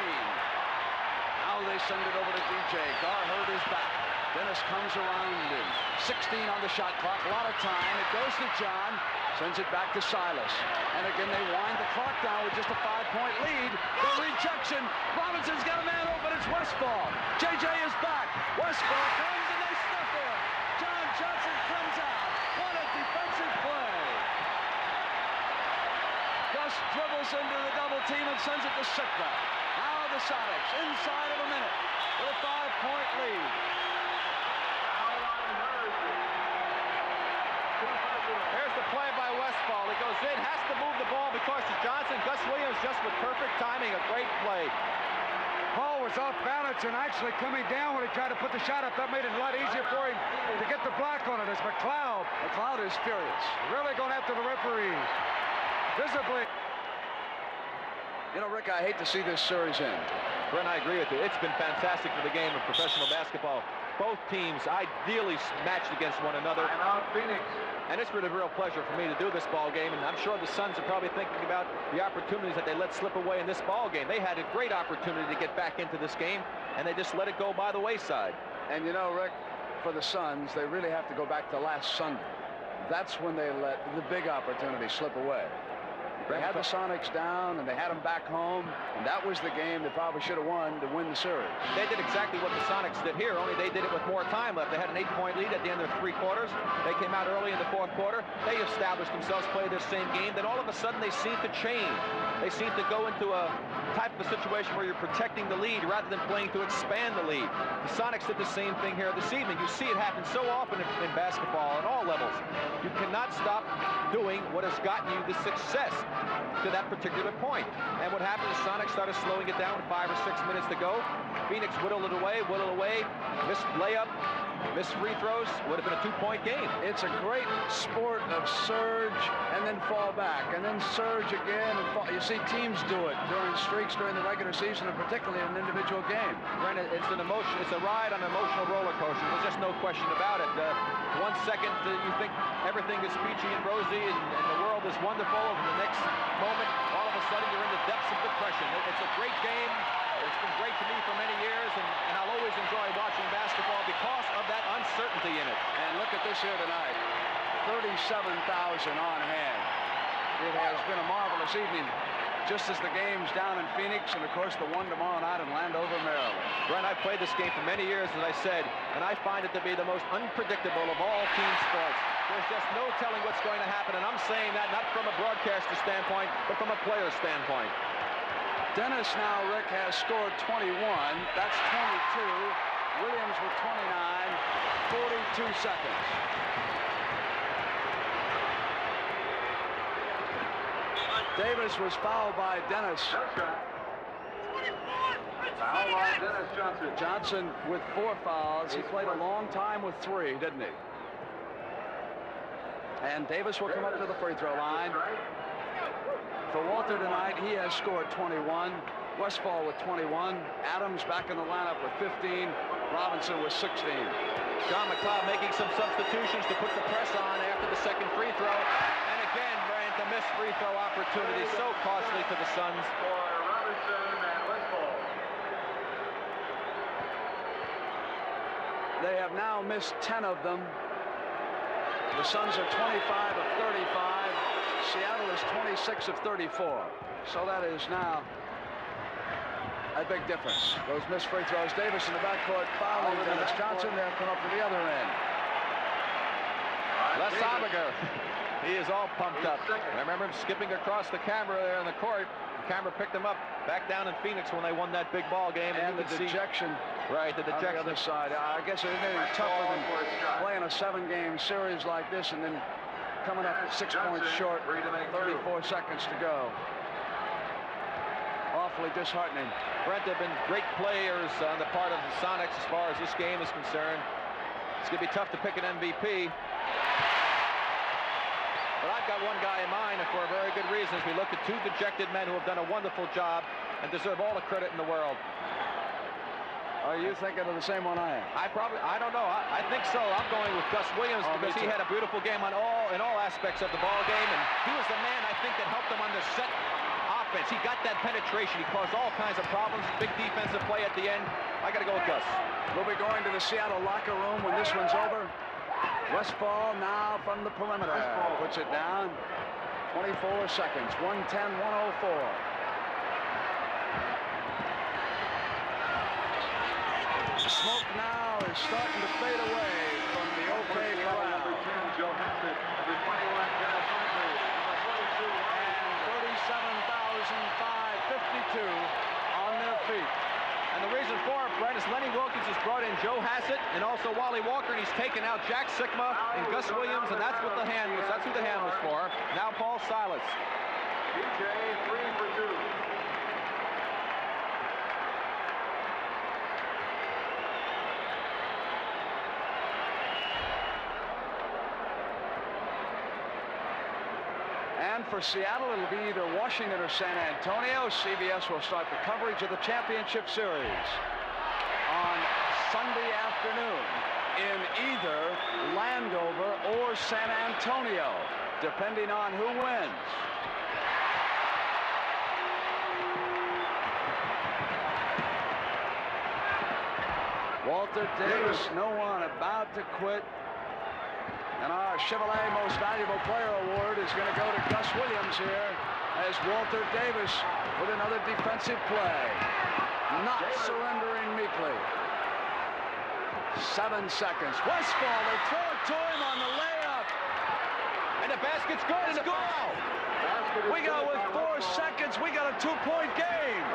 Speaker 11: Now they send it over to DJ. Gar hurt his back. Dennis comes around him. 16 on the shot clock, a lot of time. It goes to John, sends it back to Silas. And again, they wind the clock down with just a 5-point lead. The rejection. Robinson's got a man open. It's Westfall. JJ is back. Westfall comes and they stuff him. John Johnson comes out. What a defensive play. Gus dribbles into the double team and sends it to Sigma. Now the Sonics inside of a minute with a 5-point lead.
Speaker 3: play by Westfall. He goes in, has to move the ball because of Johnson. Gus Williams just with perfect timing, a great play.
Speaker 4: Paul was off balance and actually coming down when he tried to put the shot up. That made it a lot easier for him to get the block on it as McLeod.
Speaker 11: McLeod is furious.
Speaker 4: Really going after the referees. Visibly.
Speaker 11: You know, Rick, I hate to see this series end.
Speaker 3: Brent, I agree with you. It's been fantastic for the game of professional basketball. Both teams ideally matched against one another.
Speaker 7: Phoenix.
Speaker 3: And it's been a real pleasure for me to do this ball game, and I'm sure the Suns are probably thinking about the opportunities that they let slip away in this ball game. They had a great opportunity to get back into this game, and they just let it go by the wayside.
Speaker 11: And you know, Rick, for the Suns, they really have to go back to last Sunday. That's when they let the big opportunity slip away. They had the Sonics down, and they had them back home, and that was the game they probably should have won to win the series.
Speaker 3: They did exactly what the Sonics did here, only they did it with more time left. They had an 8-point lead at the end of 3 quarters. They came out early in the 4th quarter. They established themselves, played their same game. Then all of a sudden, they seemed to change. They seemed to go into a type of a situation where you're protecting the lead rather than playing to expand the lead. The Sonics did the same thing here this evening. You see it happen so often in basketball at all levels. You cannot stop doing what has gotten you the success to that particular point. And what happened is Sonics started slowing it down with 5 or 6 minutes to go. Phoenix whittled it away, missed layup, missed free throws. Would have been a 2-point game.
Speaker 11: It's a great sport of surge and then fall back and then surge again and fall. You see teams do it during streaks during the regular season and particularly in an individual game.
Speaker 3: Brent, it's a ride on an emotional roller coaster. There's just no question about it. 1 second you think everything is peachy and rosy and the world is wonderful, and the next moment all of a sudden you're in the depths of depression. It's a great game. It's been great to me for many years, and I'll always enjoy watching basketball because of that uncertainty in it.
Speaker 11: And look at this here tonight. 37,000 on hand. It has been a marvelous evening, just as the game's down in Phoenix, and of course the one tomorrow night in Landover, Maryland.
Speaker 3: Brent, I've played this game for many years, as I said, and I find it to be the most unpredictable of all team sports. There's just no telling what's going to happen, and I'm saying that not from a broadcaster standpoint, but from a player standpoint.
Speaker 11: Dennis now, Rick, has scored 21. That's 22. Williams with 29. 42 seconds. Davis was fouled by Dennis.
Speaker 7: Foul by Dennis Johnson.
Speaker 11: Johnson with 4 fouls. He played a long time with 3, didn't he? And Davis will come up to the free throw line. For Walter tonight, he has scored 21. Westfall with 21. Adams back in the lineup with 15. Robinson with 16.
Speaker 3: John McLeod making some substitutions to put the press on after the second free throw. And again, Brent, the missed free throw opportunity so costly to the Suns.
Speaker 7: For Robinson and Westfall.
Speaker 11: They have now missed 10 of them. The Suns are 25 of 35. Seattle is 26 of 34. So that is now a big difference. Those missed free throws. Davis in the backcourt fouling Dennis Johnson. They'll come up to the other end.
Speaker 3: Les Obiger, he is all pumped up. I remember him skipping across the camera there in the court. The camera picked him up back down in Phoenix when they won that big ball game.
Speaker 11: And the dejection.
Speaker 3: Right, the dejection.
Speaker 11: On the other side. I guess it's any tougher than playing a 7-game series like this and then coming up 6 points short, 34 seconds to go. Awfully disheartening.
Speaker 3: Brent, there have been great players on the part of the Sonics as far as this game is concerned. It's going to be tough to pick an MVP. But I've got one guy in mind, and for a very good reason, as we look at 2 dejected men who have done a wonderful job and deserve all the credit in the world.
Speaker 11: Are you thinking of the same one I am?
Speaker 3: I don't know. I think so. I'm going with Gus Williams because he had a beautiful game in all aspects of the ball game, and he was the man I think that helped them on the set offense. He got that penetration. He caused all kinds of problems. Big defensive play at the end. I got to go with Gus.
Speaker 11: We'll be going to the Seattle locker room when this one's over. Westfall now from the perimeter. Puts it down. 24 seconds. 110-104. The smoke now is starting to fade away from the OK crowd.
Speaker 7: Number 10, Joe Hampton. Number 21, Dennis Johnson. Number 22,
Speaker 11: and 37,552 on their feet.
Speaker 3: And And the reason for it, Brent, is Lenny Wilkins has brought in Joe Hassett and also Wally Walker, and he's taken out Jack Sikma and Gus Williams, and that's what the hand was. That's who the hand was for. Now Paul Silas.
Speaker 7: DJ 3 for 2.
Speaker 11: And for Seattle, it'll be either Washington or San Antonio. CBS will start the coverage of the championship series on Sunday afternoon in either Landover or San Antonio, depending on who wins. Walter Davis, no one about to quit. And our Chevrolet Most Valuable Player Award is going to go to Gus Williams here as Walter Davis with another defensive play. Not surrendering meekly. 7 seconds. Westfall, they throw it to him on the layup.
Speaker 3: And the basket's good. It's good.
Speaker 11: We got with 4 seconds. We got a 2-point game.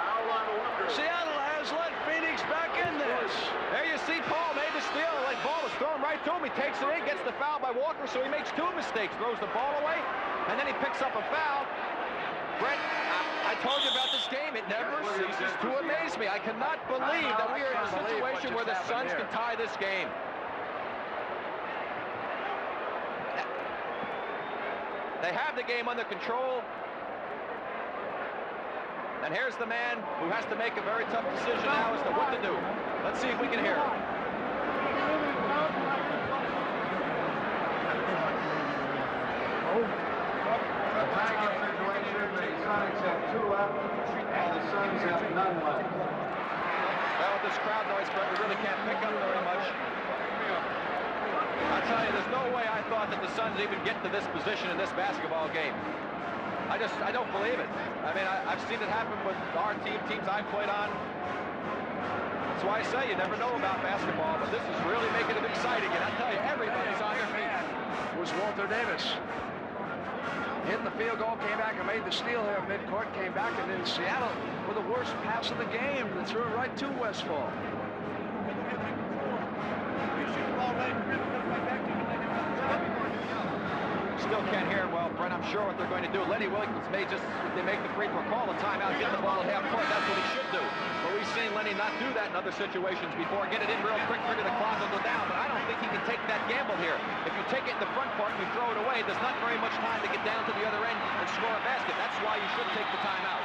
Speaker 11: Seattle has let Phoenix back in this.
Speaker 3: There you see Paul made the steal. Like ball was thrown right to him. He takes it in, gets the foul by Walker, so he makes 2 mistakes. Throws the ball away, and then he picks up a foul. Brent, I told you about this game. It never ceases to amaze me. I cannot believe that we are in a situation where the Suns can tie this game. They have the game under control. And here's the man who has to make a very tough decision now as to what to do. Let's see if we can hear him.
Speaker 7: Attacking situation, the Sonics have 2 left, and the Suns have none left.
Speaker 3: Well, with this crowd noise, Brett, we really can't pick up very much. I tell you, there's no way I thought that the Suns even get to this position in this basketball game. I don't believe it. I mean, I've seen it happen with our teams I've played on. That's why I say you never know about basketball, but this is really making it exciting. And I tell you, everybody's on their feet.
Speaker 11: It was Walter Davis. Hit the field goal, came back and made the steal here at midcourt, came back, and then Seattle with the worst pass of the game that threw it right to Westfall.
Speaker 3: Still can't hear him well, Brent. I'm sure what they're going to do. Lenny Wilkins may just, they make the free throw, call a timeout, get the ball at half court. That's what he should do. But we've seen Lenny not do that in other situations before. Get it in real quick, figure the clock will go down. But I don't think he can take that gamble here. If you take it in the front court and you throw it away, there's not very much time to get down to the other end and score a basket. That's why you should take the timeout.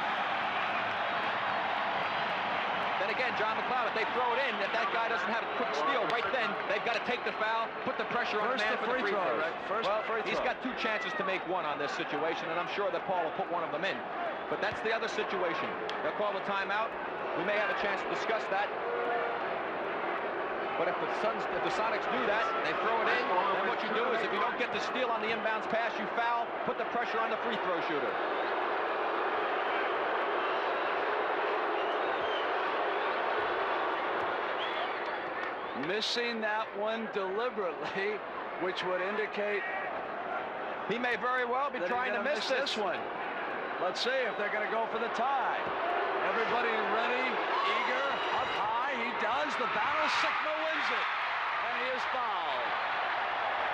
Speaker 3: Then again, John McLeod, if they throw it in, if that guy doesn't have a quick steal right then, they've got to take the foul, put the pressure on the man for the free throw. Well, he's got 2 chances to make 1 on this situation, and I'm sure that Paul will put 1 of them in. But that's the other situation. They'll call the timeout. We may have a chance to discuss that. But if the Sonics do that, they throw it in, then what you do is if you don't get the steal on the inbounds pass, you foul, put the pressure on the free throw shooter.
Speaker 11: Missing that one deliberately, which would indicate
Speaker 3: he may very well be trying to miss this
Speaker 11: one. Let's see if they're going to go for the tie. Everybody ready, eager, up high. He does. The battle. Sikma wins it, and he is fouled.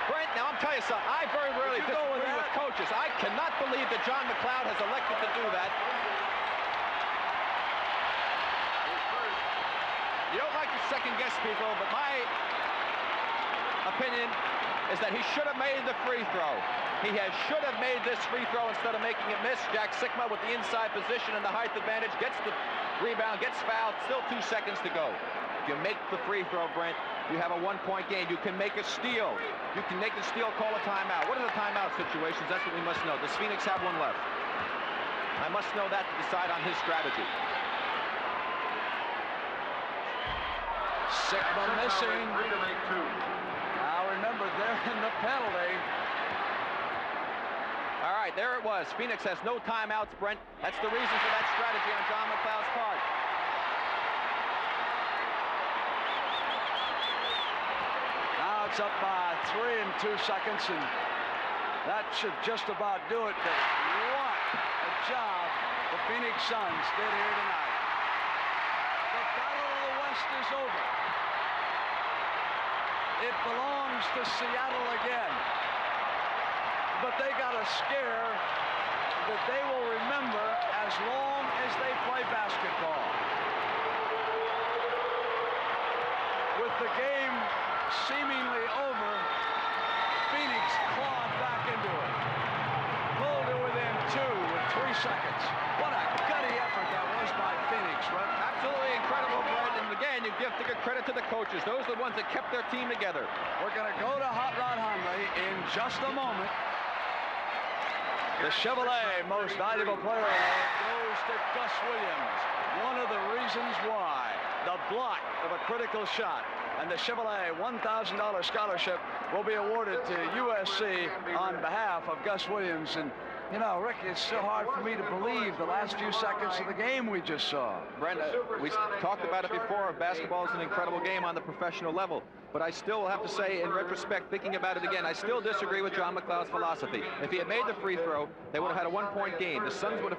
Speaker 3: Brent, now I'm telling you something. I very rarely disagree with coaches. I cannot believe that John McLeod has elected to do that. You don't like to second-guess people, but my opinion is that he should have made the free throw. He should have made this free throw instead of making it miss. Jack Sikma with the inside position and the height advantage gets the rebound, gets fouled, still 2 seconds to go. If you make the free throw, Brent, you have a 1-point game. You can make a steal. You can make the steal, call a timeout. What are the timeout situations? That's what we must know. Does Phoenix have 1 left? I must know that to decide on his strategy.
Speaker 11: Sikma missing. Now remember, they're in the penalty.
Speaker 3: All right, there it was. Phoenix has no timeouts, Brent. That's the reason for that strategy on John McLeod's part.
Speaker 11: Now it's up by 3 and 2 seconds, and that should just about do it. But what a job the Phoenix Suns did here tonight. The Battle of the West is over. It belongs to Seattle again. But they got a scare that they will remember as long as they play basketball. With the game seemingly over, Phoenix clawed back into it. Pulled to within 2 with 3 seconds. What a gutty effort that was by Phoenix, Russ.
Speaker 3: Absolutely incredible, Brett. And again, you have to give credit to the coaches. Those are the ones that kept their team together.
Speaker 11: We're going to go to Hot Rod Hundley in just a moment. The Chevrolet Most Valuable Player Award goes to Gus Williams. One of the reasons why. The block of a critical shot. And the Chevrolet $1,000 scholarship will be awarded to USC on behalf of Gus Williams. And, you know, Rick, it's so hard for me to believe the last few seconds of the game we just saw.
Speaker 3: Brent, we talked about it before. Basketball is an incredible game on the professional level. But I still have to say, in retrospect, thinking about it again, I still disagree with John McLeod's philosophy. If he had made the free throw, they would have had a one-point game. The Sonics would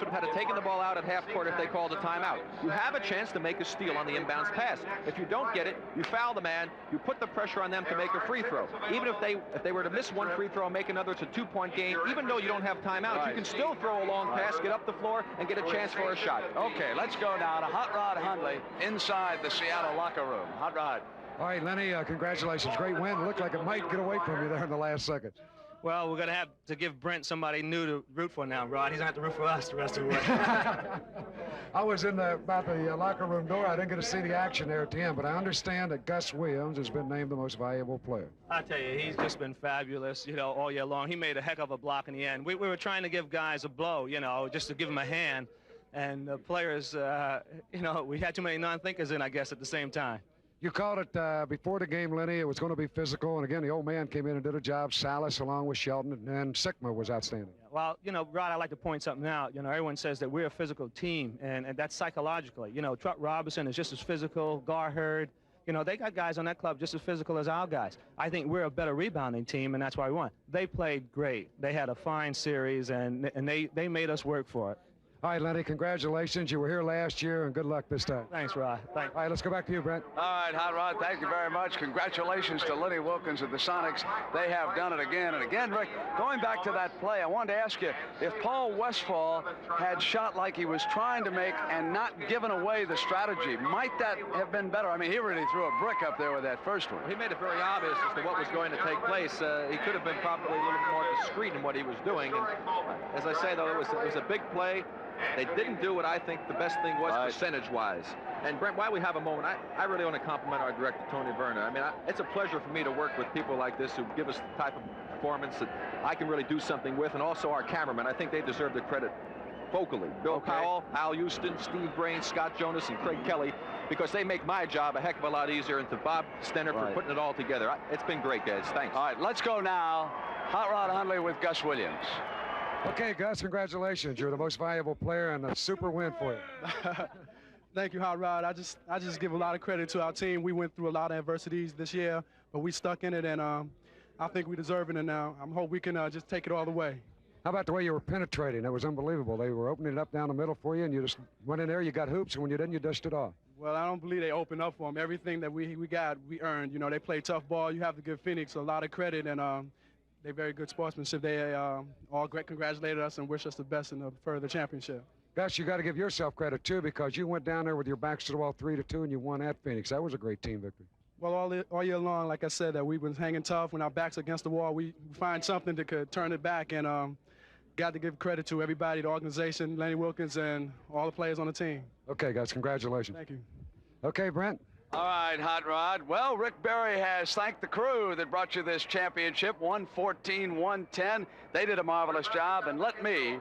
Speaker 3: have had to taken the ball out at half court if they called a timeout. You have a chance to make a steal on the inbounds pass. If you don't get it, you foul the man. You put the pressure on them to make a free throw. Even if they were to miss one free throw and make another, it's a 2-point game. Even though you don't have timeouts, you can still throw a long pass, get up the floor, and get a chance for a shot.
Speaker 11: Okay, let's go now to Hot Rod Hundley inside the Seattle locker room. Hot Rod.
Speaker 4: All right, Lenny, congratulations. Great win. It looked like it might get away from you there in the last second.
Speaker 5: Well, we're going to have to give Brent somebody new to root for now, Rod. He's going to have to root for us the rest of the way.
Speaker 4: I was in about the locker room door. I didn't get to see the action there at the end, but I understand that Gus Williams has been named the most valuable player.
Speaker 5: I tell you, he's just been fabulous, you know, all year long. He made a heck of a block in the end. We were trying to give guys a blow, you know, just to give them a hand. And the players, you know, we had too many non-thinkers in, I guess, at the same time.
Speaker 4: You called it before the game, Lenny. It was going to be physical. And again, the old man came in and did a job. Salas along with Shelton, and Sigma was outstanding.
Speaker 5: Well, you know, Rod, I'd like to point something out. You know, everyone says that we're a physical team, and that's psychologically. You know, Truck Robinson is just as physical. Gar Hurd, you know, they got guys on that club just as physical as our guys. I think we're a better rebounding team, and that's why we won. They played great. They had a fine series, and they made us work for it.
Speaker 4: All right, Lenny, congratulations. You were here last year, and good luck this time.
Speaker 5: Thanks, Rod. Thanks.
Speaker 4: All right, let's go back to you, Brent.
Speaker 11: All right, Hot Rod, thank you very much. Congratulations to Lenny Wilkins of the Sonics. They have done it again and again. Rick, going back to that play, I wanted to ask you, if Paul Westphal had shot like he was trying to make and not given away the strategy, might that have been better? I mean, he really threw a brick up there with that first one.
Speaker 3: He made it very obvious as to what was going to take place. He could have been probably a little more discreet in what he was doing. And as I say, though, it was a big play. They didn't do what I think the best thing was percentage-wise. And, Brent, while we have a moment, I really want to compliment our director, Tony Werner. I mean, it's a pleasure for me to work with people like this who give us the type of performance that I can really do something with, and also our cameramen. I think they deserve the credit vocally. Bill Powell, Al Houston, Steve Brain, Scott Jonas, and Craig Kelly, because they make my job a heck of a lot easier, and to Bob Stenner for putting it all together. It's been great, guys. Thanks.
Speaker 11: All right, let's go now. Hot Rod Hundley with Gus Williams.
Speaker 4: Okay, Gus, congratulations. You're the most valuable player, and a super win for you.
Speaker 12: Thank you, Hot Rod. I just give a lot of credit to our team. We went through a lot of adversities this year, but we stuck in it, and I think we deserve it, and now I hope we can just take it all the way.
Speaker 4: How about the way you were penetrating? That was unbelievable. They were opening it up down the middle for you, and you just went in there, you got hoops, and when you didn't, you dusted it off.
Speaker 12: Well, I don't believe they opened up for them. Everything that we got, we earned. You know, they played tough ball. You have to give Phoenix a lot of credit, and they're very good sportsmanship. They all congratulated us and wish us the best in the further championship.
Speaker 4: Gus, you got to give yourself credit, too, because you went down there with your backs to the wall 3-2, and you won at Phoenix. That was a great team victory.
Speaker 12: Well, all year long, like I said, that we was hanging tough. When our backs against the wall, we find something that could turn it back, and got to give credit to everybody, the organization, Lenny Wilkins, and all the players on the team.
Speaker 4: Okay, guys, congratulations.
Speaker 12: Thank you.
Speaker 4: Okay, Brent.
Speaker 11: All right, Hot Rod. Well, Rick Berry has thanked the crew that brought you this championship, 114-110. They did a marvelous job, and let me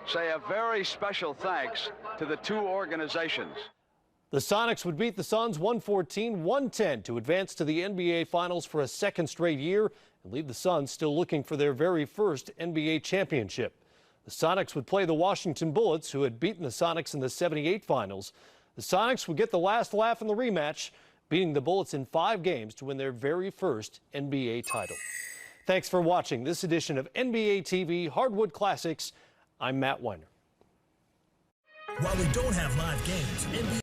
Speaker 11: say a very special thanks to the two organizations.
Speaker 1: The Sonics would beat the Suns 114-110 to advance to the NBA Finals for a second straight year and leave the Suns still looking for their very first NBA championship. The Sonics would play the Washington Bullets, who had beaten the Sonics in the '78 Finals. The Sonics would get the last laugh in the rematch, beating the Bullets in 5 games to win their very first NBA title. Thanks for watching this edition of NBA TV Hardwood Classics. I'm Matt Weiner.
Speaker 13: While we don't have live games, NBA